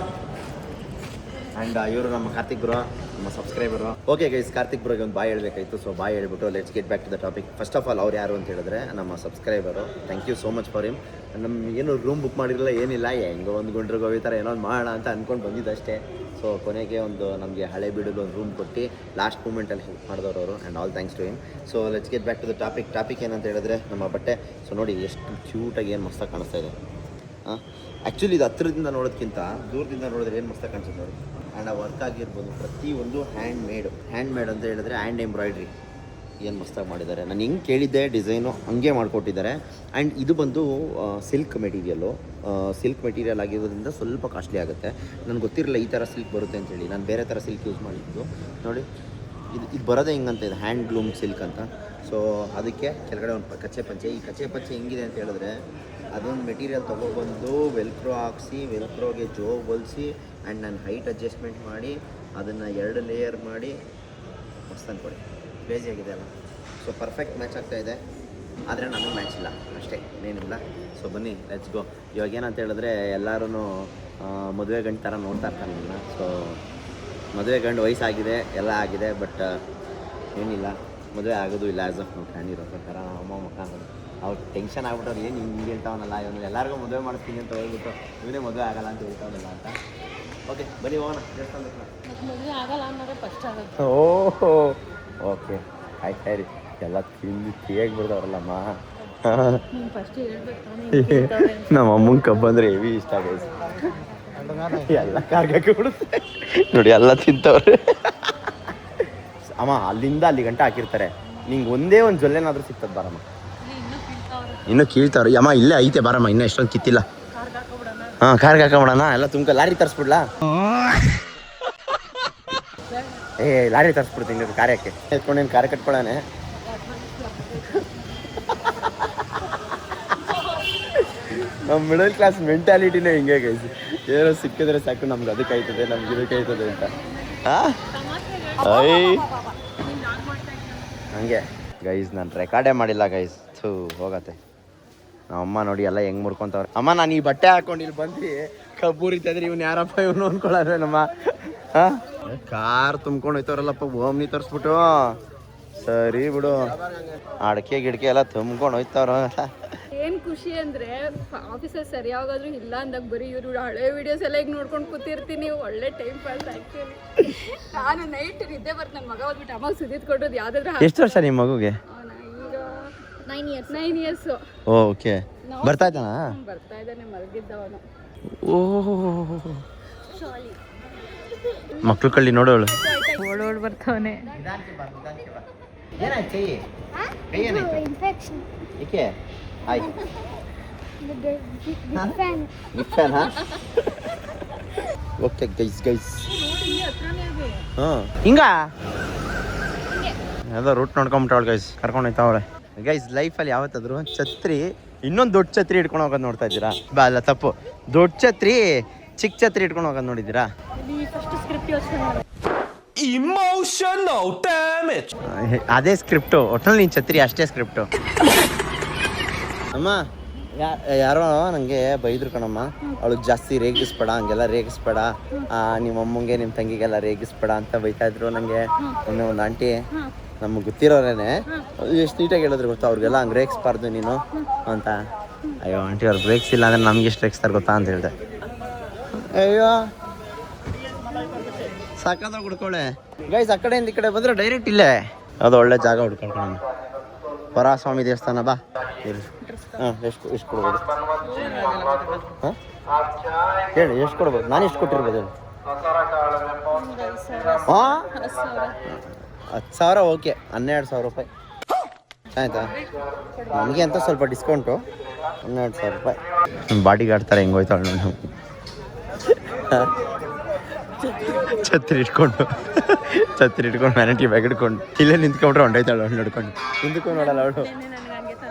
And ಇವರು ನಮ್ಮ ಕಾರ್ತಿಕ್ ಬ್ರೋ, ನಮ್ಮ ಸಬ್ಸ್ಕ್ರೈಬರು. ಓಕೆ ಗೈಸ್, ಕಾರ್ತಿಕ್ ಬ್ರೋಗೆ ಒಂದು ಬಾಯ್ ಹೇಳಬೇಕಾಯಿತು. ಸೊ ಬಾಯ್ ಹೇಳ್ಬಿಟ್ಟು let's get back to the topic. First of all ಅವ್ರು ಯಾರು ಅಂತ ಹೇಳಿದ್ರೆ ನಮ್ಮ subscriber. Thank you so much for him. ನಮ್ಮ ಏನು ರೂಮ್ ಬುಕ್ ಮಾಡಿರಲಿಲ್ಲ, ಏನಿಲ್ಲ, ಹೆಂಗೋ ಒಂದು ಗುಂಡ್ರಿಗೆ ಹೋಗಿ ಥರ ಏನೋ ಒಂದು ಮಾಡೋಣ ಅಂತ ಅಂದ್ಕೊಂಡು ಬಂದಿದ್ದಷ್ಟೇ. ಸೊ ಕೊನೆಗೆ ಒಂದು ನಮಗೆ ಹಳೆ ಬಿಡಲು ಒಂದು ರೂಮ್ ಕೊಟ್ಟು ಲಾಸ್ಟ್ ಮೂಮೆಂಟಲ್ಲಿ ಹೆಲ್ಪ್ ಮಾಡಿದವರು ಅವರು. And all thanks to him. So let's get back to the topic ಏನಂತ ಹೇಳಿದ್ರೆ ನಮ್ಮ ಬಟ್ಟೆ. ಸೊ ನೋಡಿ ಎಷ್ಟು ಕ್ಯೂಟಾಗಿ ಏನು ಮಸ್ತಾಗಿ ಕಾಣಿಸ್ತಾ ಇದೆ. ಆ್ಯಕ್ಚುಲಿ ಇದು ಹತ್ತಿರದಿಂದ ನೋಡೋದಕ್ಕಿಂತ ದೂರದಿಂದ ನೋಡಿದ್ರೆ ಏನು ಮಸ್ತಾಗಿ ಕಾಣಿಸುತ್ತೆ ನೋಡಿ. ಆ್ಯಂಡ್ ಆ ವರ್ಕ್ ಆಗಿರ್ಬೋದು ಪ್ರತಿಯೊಂದು ಹ್ಯಾಂಡ್ ಮೇಡ್ ಅಂತ ಹೇಳಿದ್ರೆ ಹ್ಯಾಂಡ್ ಎಂಬ್ರಾಯ್ಡ್ರಿ ಏನು ಮಸ್ತಾಗಿ ಮಾಡಿದ್ದಾರೆ. ನಾನು ಹೆಂಗೆ ಕೇಳಿದ್ದೆ ಡಿಸೈನು ಹಂಗೆ ಮಾಡಿಕೊಟ್ಟಿದ್ದಾರೆ. ಆ್ಯಂಡ್ ಇದು ಬಂದು ಸಿಲ್ಕ್ ಮೆಟೀರಿಯಲ್ಲು. ಸಿಲ್ಕ್ ಮೆಟೀರಿಯಲ್ ಆಗಿರೋದ್ರಿಂದ ಸ್ವಲ್ಪ ಕಾಸ್ಟ್ಲಿ ಆಗುತ್ತೆ. ನನಗೆ ಗೊತ್ತಿರಲಿಲ್ಲ ಈ ಥರ ಸಿಲ್ಕ್ ಬರುತ್ತೆ ಅಂತೇಳಿ. ನಾನು ಬೇರೆ ಥರ ಸಿಲ್ಕ್ ಯೂಸ್ ಮಾಡಿದ್ದು. ನೋಡಿ ಇದು ಬರೋದೇ ಹಿಂಗಂತ ಇದೆ, ಹ್ಯಾಂಡ್ಲೂಮ್ ಸಿಲ್ಕ್ ಅಂತ. ಸೊ ಅದಕ್ಕೆ ಕೆಳಗಡೆ ಒಂದು ಕಚ್ಚೆ ಪಂಚೆ. ಈ ಕಚ್ಚೆ ಪಂಚೆ ಹೆಂಗಿದೆ ಅಂತ ಹೇಳಿದ್ರೆ ಅದೊಂದು ಮೆಟೀರಿಯಲ್ ತೊಗೊಬಂದು ವೆಲ್ಕ್ರೋ ಹಾಕ್ಸಿ ವೆಲ್ಕ್ರೋಗೆ ಜೋಬ್ ಹೊಲಿಸಿ ಆ್ಯಂಡ್ ನಾನು ಹೈಟ್ ಅಡ್ಜಸ್ಟ್ಮೆಂಟ್ ಮಾಡಿ ಅದನ್ನು 2 ಲೇಯರ್ ಮಾಡಿ ಮಸ್ತ್ ಅಂದ್ಕೊಡಿ. ಕ್ರೇಜಿ ಆಗಿದೆ ಅಲ್ಲ. ಸೊ ಪರ್ಫೆಕ್ಟ್ ಮ್ಯಾಚ್ ಆಗ್ತಾಯಿದೆ. ಆದರೆ ನನಗೆ ಮ್ಯಾಚ್ ಇಲ್ಲ ಅಷ್ಟೇ, ಇನ್ನೇನಿಲ್ಲ. ಸೊ ಬನ್ನಿ ಲೆಟ್ಸ್ ಗೋ. ಇವಾಗ ಏನಂತ ಹೇಳಿದ್ರೆ ಎಲ್ಲರೂ ಮದುವೆ ಗಂಡು ಥರ ನೋಡ್ತಾ ಇರ್ತಾರೆ ನನ್ನ. ಸೊ ಮದುವೆ ಗಂಡು ವಯಸ್ಸಾಗಿದೆ ಎಲ್ಲ ಆಗಿದೆ, ಬಟ್ ಏನಿಲ್ಲ ಮದುವೆ ಆಗೋದು ಇಲ್ಲ ಆ್ಯಸ್ ಆಫ್ ನಾವು ಕಾಣಿರೋ ಪ್ರಕಾರ ಅಮ್ಮ ಮಕ್ಕ ಅವ್ರು ಟೆನ್ಷನ್ ಆಗ್ಬಿಟ್ಟವ್ರು ಏನು ಹಿಂಗೆ ಹೇಳ್ತಾವನಲ್ಲ ಇವನು ಎಲ್ಲರಿಗೂ ಮದುವೆ ಮಾಡಿಸ್ತೀನಿ ಅಂತ ಹೇಳ್ಬಿಟ್ಟು ಇವನೇ ಮದುವೆ ಆಗಲ್ಲ ಅಂತ ಹೇಳ್ತಾವನಲ್ಲ ಅಂತ. ಓಕೆ ಬನ್ನಿ ಹೋಗೋಣ ದೇವಸ್ಥಾನಕ್ಕೆ. ಮದುವೆ ಆಗಲ್ಲ ಅನ್ನೋದೇ ಫಸ್ಟ್ ಆಗುತ್ತೆ. ಓಹೋ ಓಕೆ ಆಯ್ತು ಸರಿ ಎಲ್ಲ ತಿಂದು ತಿಯಾಗಿ ಬಿಡ್ದವ್ರಲ್ಲಮ್ಮ. ನೀನು ಫಸ್ಟ್ ಹೇಳ್ಬೇಕು. ನಮ್ಮ ಅಮ್ಮನ ಕಬ್ಬು ಅಂದರೆ ಹೆವಿ ಇಷ್ಟ ಆಗೈತೆ. ಎಲ್ಲ ಕಾರ್ಗಕ್ಕೆ ಬಿಡುತ್ತೆ ನೋಡಿ ಎಲ್ಲ ತಿಂತವ್ರೆ. ಅಮ್ಮ ಅಲ್ಲಿಂದ ಅಲ್ಲಿ ಗಂಟೆ ಹಾಕಿರ್ತಾರೆ. ನಿಂಗೆ ಒಂದೇ ಒಂದು ಜೊಲ್ಲೆನಾದ್ರೂ ಸಿಗ್ತದೆ ಬಾರಮ್ಮ. ಇನ್ನೂ ಕೀಳ್ತಾವ್ರೆ ಅಮ್ಮ. ಇಲ್ಲೇ ಐತೆ ಬಾರಮ್ಮ, ಇನ್ನೂ ಎಷ್ಟೊಂದು ಕಿತ್ತಿಲ್ಲ. ಹಾಂ ಕಾರ್ಗೆ ಹಾಕೊಂಬಿಡೋಣ. ಎಲ್ಲ ತುಂಬ ಲಾರಿ ತರಿಸ್ಬಿಡ್ಲಾ? ಏ ಲಾರಿ ತರಿಸ್ಬಿಡ್ತೀನಿ ಕಾರ್ಯಕ್ಕೆ ಎತ್ಕೊಂಡೇನು ಕಾರ್ಯ ಕಟ್ಕೊಳ್ಳೋಣ. ನಮ್ಮ ಮಿಡಲ್ ಕ್ಲಾಸ್ ಮೆಂಟ್ಯಾಲಿಟಿನೇ ಹಿಂಗೆ ಗೈಸ್. ಏನೋ ಸಿಕ್ಕಿದ್ರೆ ಸಾಕು ನಮ್ಗೆ ಅದಕ್ಕೆ ಆಯ್ತದೆ ನಮ್ಗೆ ಇದಕ್ಕೆ ಆಯ್ತದೆ ಅಂತ. ಹಂಗೆ ಗೈಸ್ ನಾನು ರೆಕಾರ್ಡೇ ಮಾಡಿಲ್ಲ ಗೈಸ್. ಥೂ ಹೋಗತ್ತೆ. ನಮ್ಮಮ್ಮ ನೋಡಿ ಎಲ್ಲ ಹೆಂಗೆ ಮುರ್ಕೊಂತವ್ರೆ. ಅಮ್ಮ ನಾನು ಈ ಬಟ್ಟೆ ಹಾಕೊಂಡು ಇಲ್ಲಿ ಬಂದು ಕಬ್ಬೂರಿತಂದ್ರೆ ಇವ್ನು ಯಾರಪ್ಪ ಇವನು ಅಂದ್ಕೊಳ್ಳೋಣ ನಮ್ಮ. ಹಾಂ ಕಾರ್ ತುಂಬ್ಕೊಂಡು ಹೋಯ್ತವ್ರಲ್ಲಪ್ಪ ಓಮ್ನಿ ತರಿಸ್ಬಿಟ್ಟು. ಸರಿ ಬಿಡು, ಅಡಿಕೆ ಗಿಡಕೆ ಎಲ್ಲ ತುಂಬ್ಕೊಂಡು ಹೋಯ್ತವ್ರ. ಏನ್ ಖುಷಿ ಅಂದ್ರೆ ಆಫೀಸಲ್ಲಿ ಸರಿಯಾಗಾದ್ರೂ ಇಲ್ಲ ಅಂದಾಗ ಬರೀ ಇವರು ಹಳೆ ವಿಡಿಯೋಸ್ ಎಲ್ಲ ಈಗ ನೋಡ್ಕೊಂಡು ಕೂತಿರ್ತೀನಿ. ಒಳ್ಳೆ ಟೈಮ್ ಪಾಸ್ ಆಕ್ಚುಲಿ. ನಾನು ನೈಟ್ ನಿದ್ದೆ ಬರ್ತ ನನ್ನ ಮಗ ಹೋಗ್ಬಿಟ್ಟು ಅಮ್ಮ ಸುದಿದ್ ಕೊಡೋದು ಯಾವ್ದಾದ್ರು. ಎಷ್ಟು ವರ್ಷ ನಿಮ್ಮ ಮಗುಗೆ? ಈಗ 9 ಇಯರ್ಸ್. ಓಕೆ ಬರ್ತಾ ಇದ್ದಾನಾ? ಬರ್ತಾ ಇದ್ದಾನೆ, ಮಲಗಿದ್ದವನು. ಓ ಮಕ್ಳು ಕಳ್ಳಿ ನೋಡೋಳು. ಓಡೋಡ್ ಬರ್ತಾವನೆ. ಇನ್ಫೆಕ್ಷನ್. ಏಕೆ ಆಯ್ ಓಕೆ ಗೈಸ್ ಗೈಸ್. ಹಾಂ ಹಿಂಗ ಎಲ್ಲ ರೂಟ್ ನೋಡ್ಕೊಂಬಿಟ್ಟವಳು ಗೈಸ್. ಕರ್ಕೊಂಡು ಹೋಯ್ತಾವಳೆ ಗೈಸ್. ಲೈಫಲ್ಲಿ ಯಾವತ್ತಾದ್ರು ಛತ್ರಿ ಇನ್ನೊಂದು ದೊಡ್ಡ ಛತ್ರಿ ಇಟ್ಕೊಂಡು ಹೋಗೋದು ನೋಡ್ತಾ ಇದ್ದೀರಾ? ಬಾ ಅಲ್ಲ ತಪ್ಪು, ದೊಡ್ಡ ಛತ್ರಿ ಚಿಕ್ಕ ಛತ್ರಿ ಇಟ್ಕೊಂಡು ಹೋಗೋದು ನೋಡಿದ್ದೀರಾ? Emotional damage. ಅದೇ ಸ್ಕ್ರಿಪ್ಟು. ಒಟ್ಟಲ್ಲಿ ನೀನು ಛತ್ರಿ ಅಷ್ಟೇ ಸ್ಕ್ರಿಪ್ಟು. ಅಮ್ಮ ಯಾರೋ ನನಗೆ ಬೈದ್ರು ಕಣಮ್ಮ, ಅವಳಿಗೆ ಜಾಸ್ತಿ ರೇಗಿಸ್ಬೇಡ, ಹಂಗೆಲ್ಲ ರೇಗಿಸ್ಬೇಡ, ನಿಮ್ಮ ಅಮ್ಮಂಗೆ ನಿಮ್ಮ ತಂಗಿಗೆಲ್ಲ ರೇಗಿಸ್ಬೇಡ ಅಂತ ಬೈತಾ ಇದ್ರು ನನಗೆ. ಮೊನ್ನೆ ಒಂದು ಆಂಟಿ ನಮಗೆ ಗೊತ್ತಿರೋರೇನೆ ಎಷ್ಟು ನೀಟಾಗಿ ಹೇಳಿದ್ರು ಗೊತ್ತಾ, ಅವ್ರಿಗೆಲ್ಲ ಹಂಗೆ ರೇಗಿಸ್ಬಾರ್ದು ನೀನು ಅಂತ. ಅಯ್ಯೋ ಆಂಟಿ ಅವ್ರು ಬ್ರೇಕ್ಸ್ ಇಲ್ಲ ಅಂದರೆ ನಮ್ಗೆ ಎಷ್ಟು ರೇಗಿಸ್ತಾರೆ ಗೊತ್ತಾ ಅಂತ ಹೇಳಿದೆ. ಅಯ್ಯೋ ಸಾಕಾದಾಗ ಹುಡ್ಕೊಳ್ಳೆ ಗೈಸ್. ಆ ಕಡೆಯಿಂದ ಈ ಕಡೆ ಬಂದರೆ ಡೈರೆಕ್ಟ್ ಇಲ್ಲೇ ಅದು ಒಳ್ಳೆ ಜಾಗ ಹುಡ್ಕೊಳ್ಕೊಳ್ಳೋಣ. ವರಸ್ವಾಮಿ ದೇವಸ್ಥಾನ ಬಾ. ಹಾಂ ಎಷ್ಟು ಕೊಡ್ಬೋದು? ಹಾಂ ಹೇಳಿ ಎಷ್ಟು ಕೊಡ್ಬೋದು? ನಾನು ಎಷ್ಟು ಕೊಟ್ಟಿರ್ಬೋದು? ಹಾಂ 10,000. ಓಕೆ 12,000 ರೂಪಾಯಿ ಆಯಿತಾ? ನನಗೆ ಅಂತ ಸ್ವಲ್ಪ ಡಿಸ್ಕೌಂಟು. 12,000 ರೂಪಾಯಿ. ಬಾಡಿ ಗಾರ್ಡ್ ಥರ ಹೆಂಗೆ ಹೋಯ್ತಾಳೆ ನಾನು ಛತ್ರಿ ಇಟ್ಕೊಂಡು ಮ್ಯಾನಿಟಿ ಬ್ಯಾಗ್ ಇಟ್ಕೊಂಡು ಇಲ್ಲೇ ನಿಂತ್ಕೊಂಡ್ರೆ ಹೊಂಟೋಯ್ತಾಳೆ ಅವಳು ನೋಡ್ಕೊಂಡು. ನಿಂತ್ಕೊಂಡು ನೋಡಲ್ಲ ಅವಳು.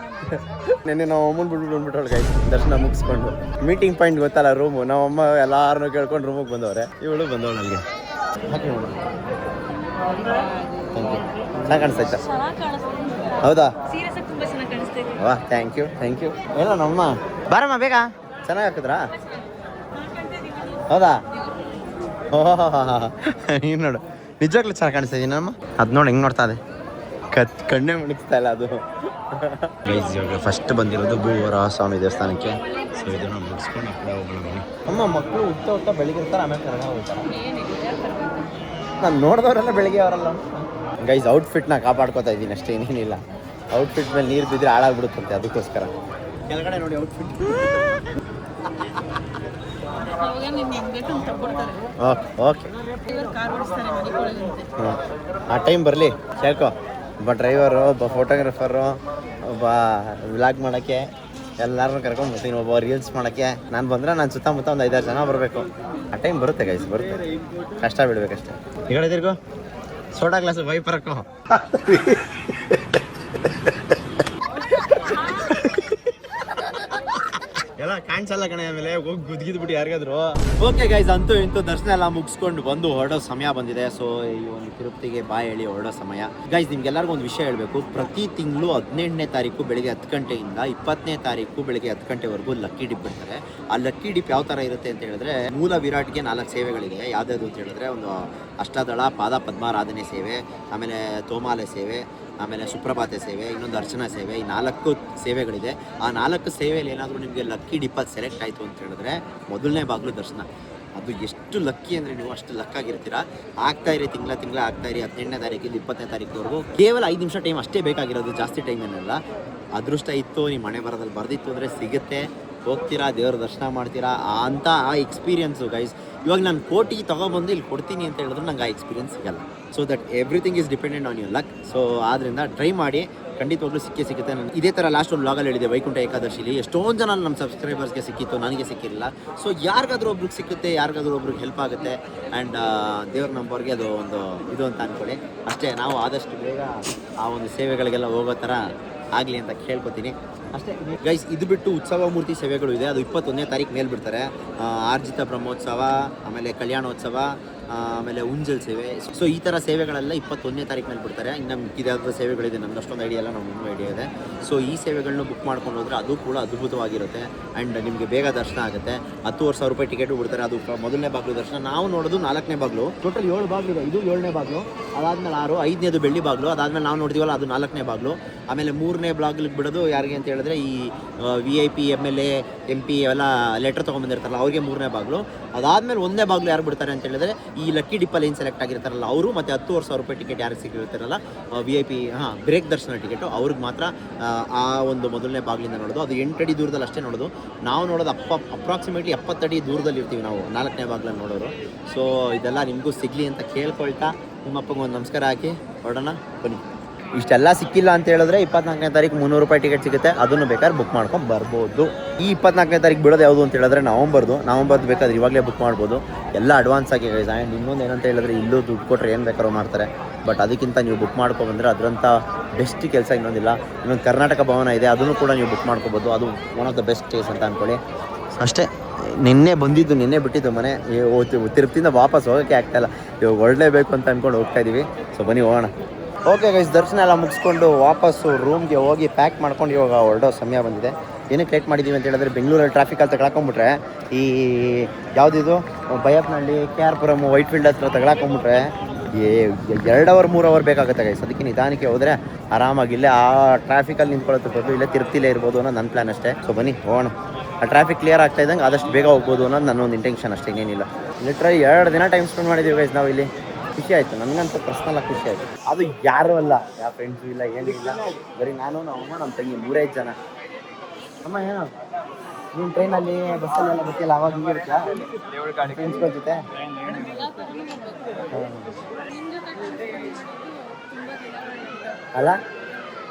ನೆನ್ನೆ ನಾವು ಅಮ್ಮನ ಬಿಟ್ಬಿಟ್ಟು ಬಂದ್ಬಿಟ್ಟವಳು ಗೈಸ್. ದರ್ಶನ ಮುಗಿಸ್ಕೊಂಡು ಮೀಟಿಂಗ್ ಪಾಯಿಂಟ್ ಗೊತ್ತಲ್ಲ ರೂಮು, ನಾವು ಅಮ್ಮ ಎಲ್ಲಾರನ್ನೂ ಕೇಳ್ಕೊಂಡು ರೂಮಿಗೆ ಬಂದವ್ರೆ. ಇವಳು ಬಂದವಳು ಅಲ್ಲಿಗೆ. ಹಾಕಿ ನೋಡು. ಚೆನ್ನಾಗಿ ಕಾಣಿಸ್ತೈತಾ? ಹೌದಾ? ವಾ ಥ್ಯಾಂಕ್ ಯು ಏನೋ ನಮ್ಮ ಬಾರಮ್ಮ ಬೇಗ. ಚೆನ್ನಾಗಿ ಹಾಕಿದ್ರಾ? ಹೌದಾ? ಓಹ್ ನೀನು ನೋಡು ನಿಜವಾಗ್ಲೂ ಚೆನ್ನಾಗಿ ಕಾಣಿಸ್ತಾ ಇದೀನಿ ನಮ್ಮ. ಅದು ನೋಡಿ ಹೆಂಗೆ ನೋಡ್ತಾ ಇದೆ, ಕಣ್ಣೇ ಮುಳುಗಿಸ್ತಾ ಇಲ್ಲ ಅದು. ಇವಾಗ ಫಸ್ಟ್ ಬಂದಿರೋದು ಭೂವರಸ್ವಾಮಿ ದೇವಸ್ಥಾನಕ್ಕೆ. ಸೊ ಇದನ್ನು ಮುಗಿಸ್ಕೊಂಡು ಆ ಕಡೆ ಹೋಗೋಣ. ಅಮ್ಮ ಮಕ್ಕಳು ಹುಟ್ಟ ಬೆಳಿಗ್ಗೆ ಇರ್ತಾರೆ, ಆಮೇಲೆ ಕನ್ನಡ ಹೋಗ್ತಾರೆ. ನಾನು ನೋಡಿದವರೆಲ್ಲ ಬೆಳಿಗ್ಗೆ ಅವರಲ್ಲ ಗೈಸ್. ಔಟ್ಫಿಟ್ನ ಕಾಪಾಡ್ಕೋತಾ ಇದ್ದೀನಿ ಅಷ್ಟೇ, ಏನೇನಿಲ್ಲ. ಔಟ್ಫಿಟ್ ಮೇಲೆ ನೀರು ಬಿದ್ದರೆ ಹಾಳಾಗ್ಬಿಡುತ್ತಂತೆ, ಅದಕ್ಕೋಸ್ಕರ. ಕೆಳಗಡೆ ನೋಡಿ ಔಟ್ಫಿಟ್. ಓಕೆ ಆ ಟೈಮ್ ಬರಲಿ ಕೇಳ್ಕೊ. ಒಬ್ಬ ಡ್ರೈವರು, ಒಬ್ಬ ಫೋಟೋಗ್ರಾಫರು, ಒಬ್ಬ ವ್ಲಾಗ್ ಮಾಡೋಕ್ಕೆ ಎಲ್ಲರನ್ನೂ ಕರ್ಕೊಂಡು ಬರ್ತೀನಿ. ಒಬ್ಬ ರೀಲ್ಸ್ ಮಾಡೋಕ್ಕೆ ನಾನು ಬಂದರೆ ನಾನು ಸುತ್ತಮುತ್ತ ಒಂದು 5-6 ಜನ ಬರಬೇಕು. ಆ ಟೈಮ್ ಬರುತ್ತೆ ಗೈಸ್, ಬರುತ್ತೆ. ಕಷ್ಟ ಬಿಡ್ಬೇಕಷ್ಟೆ. ಈ ಕಡೆ ತಿರ್ಗೋ ಸೋಡಾ ಗ್ಲಾಸ್ ವೈಪರಕ್ಕೋ. ಎಲ್ಲ ಕಾಣಿಸಲ್ಲ ಕಣೆ, ಆಮೇಲೆ ಹೋಗಿ ಗುದ್ಗಿದ್ಬಿಟ್ಟು ಯಾರಿಗಾದ್ರು. ಓಕೆ ಗೈಸ್, ಅಂತೂ ಇಂತೂ ದರ್ಶನ ಎಲ್ಲ ಮುಗಿಸ್ಕೊಂಡು ಬಂದು ಹೊರಡೋ ಸಮಯ ಬಂದಿದೆ. ಸೊ ಈ ಒಂದು ತಿರುಪತಿಗೆ ಬಾಯ್ ಹೇಳಿ ಹೊರಡೋ ಸಮಯ. ಗೈಸ್ ನಿಮ್ಗೆಲ್ಲರಿಗೂ ಒಂದು ವಿಷಯ ಹೇಳಬೇಕು. ಪ್ರತಿ ತಿಂಗಳು 18ನೇ ತಾರೀಕು ಬೆಳಿಗ್ಗೆ 10 ಗಂಟೆಯಿಂದ 20ನೇ ತಾರೀಕು ಬೆಳಿಗ್ಗೆ 10 ಗಂಟೆವರೆಗೂ ಲಕ್ಕಿ ಡಿಪ್ ಬಿಡ್ತಾರೆ. ಆ ಲಕ್ಕಿ ಡಿಪ್ ಯಾವ ಥರ ಇರುತ್ತೆ ಅಂತ ಹೇಳಿದ್ರೆ, ಮೂಲ ವಿರಾಟ್ಗೆ 4 ಸೇವೆಗಳಿದೆ. ಯಾವ್ದಾದ್ರು ಅಂತ ಹೇಳಿದ್ರೆ, ಒಂದು ಅಷ್ಟಾದಳ ಪಾದ ಪದ್ಮಾರಾಧನೆ ಸೇವೆ, ಆಮೇಲೆ ತೋಮಾಲೆ ಸೇವೆ, ಆಮೇಲೆ ಸುಪ್ರಭಾತೆ ಸೇವೆ, ಇನ್ನೊಂದು ಅರ್ಚನಾ ಸೇವೆ, ಈ 4 ಸೇವೆಗಳಿದೆ. ಆ 4 ಸೇವೆಯಲ್ಲಿ ಏನಾದರೂ ನಿಮಗೆ ಲಕ್ಕಿ ಡಿಪ್ಪಲ್ಲಿ ಸೆಲೆಕ್ಟ್ ಆಯಿತು ಅಂತ ಹೇಳಿದ್ರೆ ಮೊದಲನೇ ಬಾಗಿಲು ದರ್ಶನ. ಅದು ಎಷ್ಟು ಲಕ್ಕಿ ಅಂದರೆ ನೀವು ಅಷ್ಟು ಲಕ್ಕಾಗಿರ್ತೀರಾ. ಆಗ್ತಾಯಿರಿ, ತಿಂಗಳ ಆಗ್ತಾಯಿರಿ. 18ನೇ ತಾರೀಕಿಂದ 20ನೇ ತಾರೀಕುವರೆಗೂ ಕೇವಲ 5 ನಿಮಿಷ ಟೈಮ್ ಅಷ್ಟೇ ಬೇಕಾಗಿರೋದು, ಜಾಸ್ತಿ ಟೈಮ್ ಏನಲ್ಲ. ಅದೃಷ್ಟ ಇತ್ತು, ನಿಮ್ಮ ಮನೆ ಬರೋದಲ್ಲಿ ಬರ್ದಿತ್ತು ಅಂದರೆ ಸಿಗುತ್ತೆ, ಹೋಗ್ತೀರಾ, ದೇವ್ರ ದರ್ಶನ ಮಾಡ್ತೀರಾ ಅಂತ ಆ ಎಕ್ಸ್ಪೀರಿಯನ್ಸು ಗೈಸ್. ಇವಾಗ ನಾನು ಕೋಟಿ ತೊಗೊಬಂದು ಇಲ್ಲಿ ಕೊಡ್ತೀನಿ ಅಂತ ಹೇಳಿದ್ರೆ ನಂಗೆ ಆ ಎಕ್ಸ್ಪೀರಿಯನ್ಸ್ ಸಿಗಲ್ಲ. So that everything is dependent on your luck. So ಆದ್ದರಿಂದ ಟ್ರೈ ಮಾಡಿ, ಖಂಡಿತವಾಗ್ಲೂ ಸಿಗುತ್ತೆ. ನಾನು ಇದೇ ಥರ ಲಾಸ್ಟ್ ಒಂದು ವ್ಲಾಗಲ್ಲಿ ಹೇಳಿದೆ, ವೈಕುಂಠ ಏಕಾದಶಿಲಿ ಎಷ್ಟೊಂದು ಜನ ನಮ್ಮ ಸಬ್ಸ್ಕ್ರೈಬರ್ಸ್ಗೆ ಸಿಕ್ಕಿತ್ತು, ನನಗೆ ಸಿಕ್ಕಿರಲಿಲ್ಲ. ಸೊ ಯಾರಿಗಾದ್ರೂ ಒಬ್ರಿಗೆ ಸಿಕ್ಕುತ್ತೆ, ಯಾರಿಗಾದ್ರೂ ಒಬ್ರಿಗೆ ಹೆಲ್ಪ್ ಆಗುತ್ತೆ. ಆ್ಯಂಡ್ ದೇವ್ರ ನಂಬೋರಿಗೆ ಅದು ಒಂದು ಇದು ಅಂತ ಅಂದ್ಕೊಳ್ಳಿ ಅಷ್ಟೇ. ನಾವು ಆದಷ್ಟು ಬೇಗ ಆ ಒಂದು ಸೇವೆಗಳಿಗೆಲ್ಲ ಹೋಗೋ ಥರ ಆಗಲಿ ಅಂತ ಕೇಳ್ಕೊತೀನಿ ಅಷ್ಟೇ ಗೈಸ್. ಇದು ಬಿಟ್ಟು ಉತ್ಸವ ಮೂರ್ತಿ ಸೇವೆಗಳು ಇದೆ, ಅದು 21ನೇ ತಾರೀಕು ಮೇಲೆ ಬಿಡ್ತಾರೆ. ಆರ್ಜಿತ ಬ್ರಹ್ಮೋತ್ಸವ, ಆಮೇಲೆ ಕಲ್ಯಾಣೋತ್ಸವ, ಆಮೇಲೆ ಉಂಜಲ್ ಸೇವೆ. ಸೊ ಈ ಥರ ಸೇವೆಗಳೆಲ್ಲ 21ನೇ ತಾರೀಕು ಮೇಲೆ ಬಿಡ್ತಾರೆ. ಇನ್ನು ಮಿಕ್ಕಿದಾದ ಸೇವೆಗಳಿದೆ, ನಮ್ದು ಅಷ್ಟೊಂದು ಐಡಿಯಾ ಎಲ್ಲ, ನಮ್ಗೆ ಐಡಿಯಾ ಇದೆ. ಸೊ ಈ ಸೇವೆಗಳನ್ನ ಬುಕ್ ಮಾಡ್ಕೊಂಡು ಹೋದರೆ ಅದು ಕೂಡ ಅದ್ಭುತವಾಗಿರುತ್ತೆ. ಆ್ಯಂಡ್ ನಿಮಗೆ ಬೇಗ ದರ್ಶನ ಆಗುತ್ತೆ. 10,000 ರೂಪಾಯಿ ಟಿಕೆಟು ಬಿಡ್ತಾರೆ. ಅದು ಮೊದಲನೇ ಬಾಗಿಲು ದರ್ಶನ. ನಾವು ನೋಡೋದು 4ನೇ ಬಾಗಿಲು. ಟೋಟಲ್ 7 ಬಾಗಿಲು ಇದೆ. ಇದು 7ನೇ ಬಾಗಿಲು, ಅದಾದಮೇಲೆ 6, 5ನೇದು ಬೆಳ್ಳಿ ಬಾಗಿಲು, ಅದಾದಮೇಲೆ ನಾವು ನೋಡ್ತೀವಲ್ಲ ಅದು 4ನೇ ಬಾಗಿಲು. ಆಮೇಲೆ 3ನೇ ಬಾಗಿಲಿಗೆ ಬಿಡೋದು ಯಾರಿಗೆ ಅಂತ ಹೇಳಿದ್ರೆ ಈ VIP MLA MP ಎಲ್ಲ ಲೆಟರ್ ತೊಗೊಂಬಂದಿರ್ತಾರಲ್ಲ ಅವ್ರಿಗೆ 3ನೇ ಬಾಗಿಲು. ಅದಾದಮೇಲೆ 1ನೇ ಬಾಗಿಲು ಯಾರು ಬಿಡ್ತಾರೆ ಅಂತ ಹೇಳಿದ್ರೆ ಈ ಲಕ್ಕಿ ಡಿಪ್ಪಲ್ಲಿ ಏನು ಸೆಲೆಕ್ಟ್ ಆಗಿರ್ತಾರಲ್ಲ ಅವರು, ಮತ್ತು 10,000 ರೂಪಾಯಿ ಟಿಕೆಟ್ ಯಾರಿಗೆ ಸಿಕ್ಕಿರ್ತಾರಲ್ಲ VIP ಬ್ರೇಕ್ ದರ್ಶನ ಟಿಕೆಟು, ಅವ್ರಿಗೆ ಮಾತ್ರ ಆ ಒಂದು ಮೊದಲನೇ ಬಾಗಿಲಿಂದ ನೋಡೋದು. ಅದು 8 ಅಡಿ ದೂರದಲ್ಲಿ ಅಷ್ಟೇ ನೋಡೋದು. ನಾವು ನೋಡೋದು ಅಪ್ರಾಕ್ಸಿಮೇಟ್ಲಿ 70 ಅಡಿ ದೂರದಲ್ಲಿ ಇರ್ತೀವಿ ನಾವು 4ನೇ ಬಾಗಿಲಲ್ಲಿ ನೋಡೋರು. ಸೊ ಇದೆಲ್ಲ ನಿಮಗೂ ಸಿಗಲಿ ಅಂತ ಕೇಳ್ಕೊಳ್ತಾ ನಿಮ್ಮಪ್ಪಂಗೆ ಒಂದು ನಮಸ್ಕಾರ ಹಾಕಿ ಹೊರಡೋಣ ಬನ್ನಿ. ಇಷ್ಟೆಲ್ಲ ಸಿಕ್ಕಿಲ್ಲ ಅಂತ ಹೇಳಿದ್ರೆ 24ನೇ ತಾರೀಕು 300 ರೂಪಾಯಿ ಟಿಕೆಟ್ ಸಿಗುತ್ತೆ, ಅದನ್ನು ಬೇಕಾದ್ರೆ ಬುಕ್ ಮಾಡ್ಕೊಂಡು ಬರ್ಬೋದು. ಈ 24ನೇ ತಾರೀಕು ಬಿಡೋದು ಯಾವುದು ಅಂತ ಹೇಳಿದ್ರೆ ನವಂಬರ್ದು ಬೇಕಾದ್ರೆ ಇವಾಗಲೇ ಬುಕ್ ಮಾಡ್ಬೋದು, ಎಲ್ಲ ಅಡ್ವಾನ್ಸ್ ಆಗಿ ಗೈಸ್. ಆ್ಯಂಡ್ ಇನ್ನೊಂದು ಏನಂತ ಹೇಳಿದ್ರೆ ಇಲ್ಲೂ ದುಡ್ಡು ಕೊಟ್ಟರೆ ಏನು ಬೇಕಾದ್ರೂ ಮಾಡ್ತಾರೆ, ಬಟ್ ಅದಕ್ಕಿಂತ ನೀವು ಬುಕ್ ಮಾಡ್ಕೊಬಂದರೆ ಅದರಂಥ ಬೆಸ್ಟ್ ಕೆಲಸ ಇನ್ನೊಂದಿಲ್ಲ. ಇನ್ನೊಂದು ಕರ್ನಾಟಕ ಭವನ ಇದೆ, ಅದನ್ನು ಕೂಡ ನೀವು ಬುಕ್ ಮಾಡ್ಕೋಬೋದು. ಅದು one of the best place ಅಂತ ಅಂದ್ಕೊಳ್ಳಿ ಅಷ್ಟೇ. ನಿನ್ನೆ ಬಿಟ್ಟಿದ್ದು ಮನೆ, ತಿರುಪತಿಯಿಂದ ವಾಪಸ್ ಹೋಗೋಕ್ಕೆ ಆಗ್ತಾಯಿಲ್ಲ. ಇವಾಗ ಹೊರಡಲೇಬೇಕು ಅಂತ ಅಂದ್ಕೊಂಡು ಹೋಗ್ತಾ ಇದ್ದೀವಿ. ಸೊ ಬನ್ನಿ ಹೋಗೋಣ. ಓಕೆ ಗೈಸ್, ದರ್ಶನ ಎಲ್ಲ ಮುಗಿಸ್ಕೊಂಡು ವಾಪಸ್ಸು ರೂಮ್ಗೆ ಹೋಗಿ ಪ್ಯಾಕ್ ಮಾಡ್ಕೊಂಡು ಇವಾಗ ಹೊರಡೋ ಸಮಯ ಬಂದಿದೆ. ಏನಕ್ಕೆ ಲೇಟ್ ಮಾಡಿದ್ದೀವಿ ಅಂತ ಹೇಳಿದ್ರೆ ಬೆಂಗಳೂರಲ್ಲಿ ಟ್ರಾಫಿಕಲ್ಲಿ ತಗೊಳಕೊಂಬಿಟ್ರೆ, ಈ ಯಾವುದಿದು Baiyappanahalli KR Puram white field ಹತ್ರ ತಗೊಳಕೊಂಬಿಟ್ರೆ 2 ಅವರ್ 3 ಅವರ್ ಬೇಕಾಗುತ್ತೆ ಗೈಸ್. ಅದಕ್ಕೆ ನಿಧಾನಕ್ಕೆ ಹೋದರೆ ಆರಾಮಾಗಿಲ್ಲೇ ಆ ಟ್ರಾಫಿಕಲ್ಲಿ ನಿಂತ್ಕೊಳ್ಳೋದು ಬದಲು ಇಲ್ಲೇ ತಿರುಪ್ತಿಲೇ ಇರ್ಬೋದು ಅನ್ನೋದು ನನ್ನ ಪ್ಲ್ಯಾನ್ ಅಷ್ಟೇ. ಸೊ ಬನ್ನಿ ಹೋಗೋಣ. ಆ ಟ್ರಾಫಿಕ್ ಕ್ಲಿಯರ್ ಆಗ್ತಾ ಇದ್ದಂಗೆ ಆದಷ್ಟು ಬೇಗ ಹೋಗ್ಬೋದು ಅನ್ನೋದು ನನ್ನೊಂದು ಇಂಟೆನ್ಷನ್ ಅಷ್ಟೇ, ಇನ್ನೇನಿಲ್ಲ. ಲಿಟ್ರಲಿ 2 ದಿನ ಟೈಮ್ ಸ್ಪೆಂಡ್ ಮಾಡಿದ್ದೀವಿ ಗೈಸ್ ನಾವು ಇಲ್ಲಿ. ಖುಷಿ ಆಯಿತು, ನನಗಂತೂ ಪರ್ಸ್ನಲಾಗಿ ಖುಷಿ ಆಯಿತು. ಅದು ಯಾರೂ ಅಲ್ಲ, ಯಾವ ಫ್ರೆಂಡ್ಸು ಇಲ್ಲ, ಏನೂ ಇಲ್ಲ, ಬರೀ ನಾನು, ನಮ್ಮ ನಮ್ಮ ತಂಗಿ 3-5 ಜನ. ಅಮ್ಮ ಏನೋ ನೀನು ಟ್ರೈನಲ್ಲಿ ಬಸ್ಸಲ್ಲೆಲ್ಲ ಗೊತ್ತಿಲ್ಲ, ಅವಾಗ ಹಿಂಗೆ ಇರುತ್ತಾ ಫ್ರೆಂಡ್ಸ್ಗಳ ಜೊತೆ? ಅಲ್ಲ,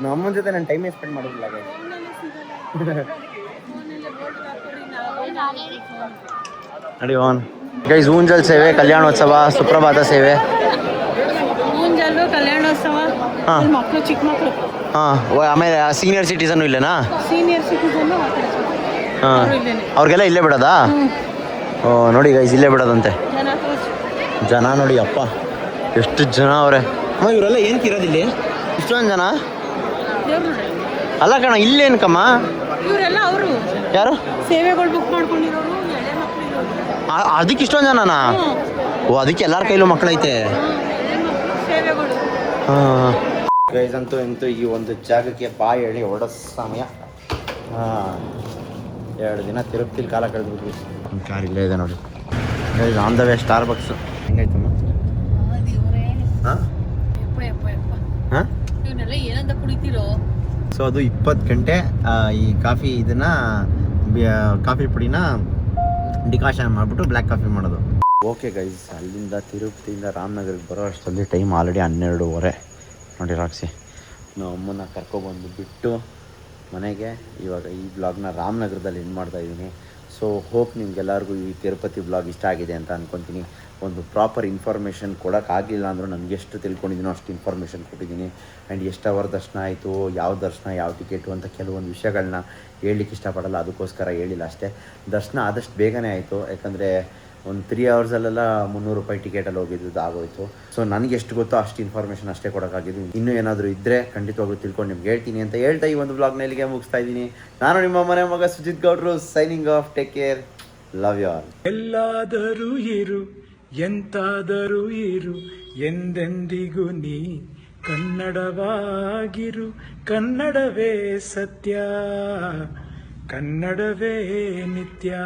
ನಮ್ಮ ಅಮ್ಮನ ಜೊತೆ ನಾನು ಟೈಮೇ ಸ್ಪೆಂಡ್ ಮಾಡೋದಿಲ್ಲ ಗೈಸ್. ನಡಿ ಹೋಗೋಣ ಗೈಸ್. ಊಂಜಲ್ ಸೇವೆ, ಕಲ್ಯಾಣೋತ್ಸವ, ಸುಪ್ರಭಾತ ಸೇವೆ, ಊಂಜಲ್ಲು, ಕಲ್ಯಾಣೋತ್ಸವ, ಮಕ್ಕಳು, ಚಿಕ್ಕ ಮಕ್ಕಳು. ಆಮೇಲೆ ಸೀನಿಯರ್ ಸಿಟಿಸನ್ನು ಇಲ್ಲೇನಾ? ಸೀನಿಯರ್ ಸಿಟಿಸನ್ನು ಅವ್ರಿಗೆಲ್ಲ ಇಲ್ಲೇ ಬಿಡೋದಾ? ಓ ನೋಡಿ ಗೈಸ್, ಇಲ್ಲೇ ಬಿಡೋದಂತೆ. ಜನ ನೋಡಿ ಅಪ್ಪ, ಎಷ್ಟು ಜನ ಅವರೇ. ಅಮ್ಮ ಇವರೆಲ್ಲ ಏನಕ್ಕೆ ಇರೋದಿಲ್ಲಿ ಇಷ್ಟೊಂದು ಜನ? ಅಲ್ಲ ಕಣ, ಇಲ್ಲೇನಕ್ಕಮ್ಮ ಇವರೆಲ್ಲ ಅವರು ಯಾರು ಸೇವೆಗಳು ಬುಕ್ ಮಾಡ್ಕೊಂಡಿರೋರು, ಎಳೆ ಮಕ್ಕಳು ಇರೋರು. ಅದಕ್ಕೆ ಇಷ್ಟೊಂದು ಜನನಾ? ಓ, ಅದಕ್ಕೆ ಎಲ್ಲರ ಕೈಲೂ ಮಕ್ಕಳೈತೆ. ಸೇವೆಗಳು. ಹಾಂ ಗೈಸ್, ಅಂತೂ ಈ ಒಂದು ಜಾಗಕ್ಕೆ ಬಾಯಿ ಹೇಳಿ ಹೊರಡೋ ಸಮಯ. 2 ದಿನ ತಿರುಪ್ತಿಲಿ ಕಾಲ ಕಳೆದ್ಬಿಟ್ವಿ. ಒಂದು ಕಾರ್ ಇಲ್ಲೇ ಇದೆ ನೋಡಿ ಗೈಸ್, ಆನ್ ದ ವೇ ಸ್ಟಾರ್ಬಕ್ಸು. ಹೆಂಗಾಯ್ತಮ್ಮ? ಹಾಂ ಹಾಂ, ಇವನ್ನೆಲ್ಲ ಏನಂತ ಕುಡಿತೀರೋ? ಸೊ ಅದು 20 ಗಂಟೆ ಈ ಕಾಫಿ ಇದನ್ನು ಕಾಫಿ ಪುಡಿನ ಡಿಕಾಷನ್ ಮಾಡಿಬಿಟ್ಟು ಬ್ಲ್ಯಾಕ್ ಕಾಫಿ ಮಾಡೋದು. ಓಕೆ ಗೈಸ್, ಅಲ್ಲಿಂದ ತಿರುಪತಿಯಿಂದ ರಾಮನಗರಕ್ಕೆ ಬರೋ ಅಷ್ಟರಲ್ಲಿ ಟೈಮ್ ಆಲ್ರೆಡಿ 12:30 ನೋಡಿ. ರಾಕ್ಸಿ ನಾವು ಅಮ್ಮನ ಕರ್ಕೊಬಂದು ಬಿಟ್ಟು ಮನೆಗೆ ಇವಾಗ ಈ ಬ್ಲಾಗ್ನ ರಾಮನಗರದಲ್ಲಿ ಎಂಡ್ ಮಾಡ್ತಾಯಿದ್ದೀನಿ. ಸೊ ಹೋಪ್ ನಿಮ್ಗೆಲ್ಲರಿಗೂ ಈ ತಿರುಪತಿ ಬ್ಲಾಗ್ ಇಷ್ಟ ಆಗಿದೆ ಅಂತ ಅಂದ್ಕೊತೀನಿ. ಒಂದು ಪ್ರಾಪರ್ ಇನ್ಫಾರ್ಮೇಷನ್ ಕೊಡೋಕ್ಕಾಗಲಿಲ್ಲ ಅಂದರೂ ನನಗೆ ಎಷ್ಟು ತಿಳ್ಕೊಂಡಿದ್ದೀನೋ ಅಷ್ಟು ಇನ್ಫಾರ್ಮೇಷನ್ ಕೊಟ್ಟಿದ್ದೀನಿ. ಆ್ಯಂಡ್ ಎಷ್ಟು ಅವರ್ ದರ್ಶನ ಆಯಿತು, ಯಾವ ದರ್ಶನ, ಯಾವ ಟಿಕೆಟು ಅಂತ ಕೆಲವೊಂದು ವಿಷಯಗಳನ್ನ ಹೇಳಲಿಕ್ಕೆ ಇಷ್ಟಪಡಲ್ಲ, ಅದಕ್ಕೋಸ್ಕರ ಹೇಳಿಲ್ಲ ಅಷ್ಟೇ. ದರ್ಶನ ಆದಷ್ಟು ಬೇಗನೆ ಆಯಿತು, ಯಾಕಂದರೆ ಒಂದು 3 ಅವರ್ಸಲ್ಲೆಲ್ಲ 300 ರೂಪಾಯಿ ಟಿಕೆಟಲ್ಲಿ ಹೋಗಿದ್ದು ಆಗೋಯಿತು. ಸೊ ನನಗೆ ಎಷ್ಟು ಗೊತ್ತೋ ಅಷ್ಟು ಇನ್ಫಾರ್ಮೇಷನ್ ಅಷ್ಟೇ ಕೊಡೋಕ್ಕಾಗಿದ್ದು. ಇನ್ನೂ ಏನಾದರೂ ಇದ್ದರೆ ಖಂಡಿತವಾಗ್ಲೂ ತಿಳ್ಕೊಂಡು ನಿಮ್ಗೆ ಹೇಳ್ತೀನಿ ಅಂತ ಹೇಳ್ತಾ ಈ ಒಂದು ಬ್ಲಾಗ್ನ ಇಲ್ಲಿಗೆ ಮುಗಿಸ್ತಾ ಇದ್ದೀನಿ. ನಾನು ನಿಮ್ಮ ಮನೆ ಮಗ ಸುಜಿತ್ ಗೌಡ್ರು, signing off. Take care, love you all. ಎಲ್ಲಾದರೂ ಇರು, ಎಂತಾದರೂ ಇರು, ಎಂದೆಂದಿಗೂ ನೀ ಕನ್ನಡವಾಗಿರು, ಕನ್ನಡವೇ ಸತ್ಯ, ಕನ್ನಡವೇ ನಿತ್ಯ.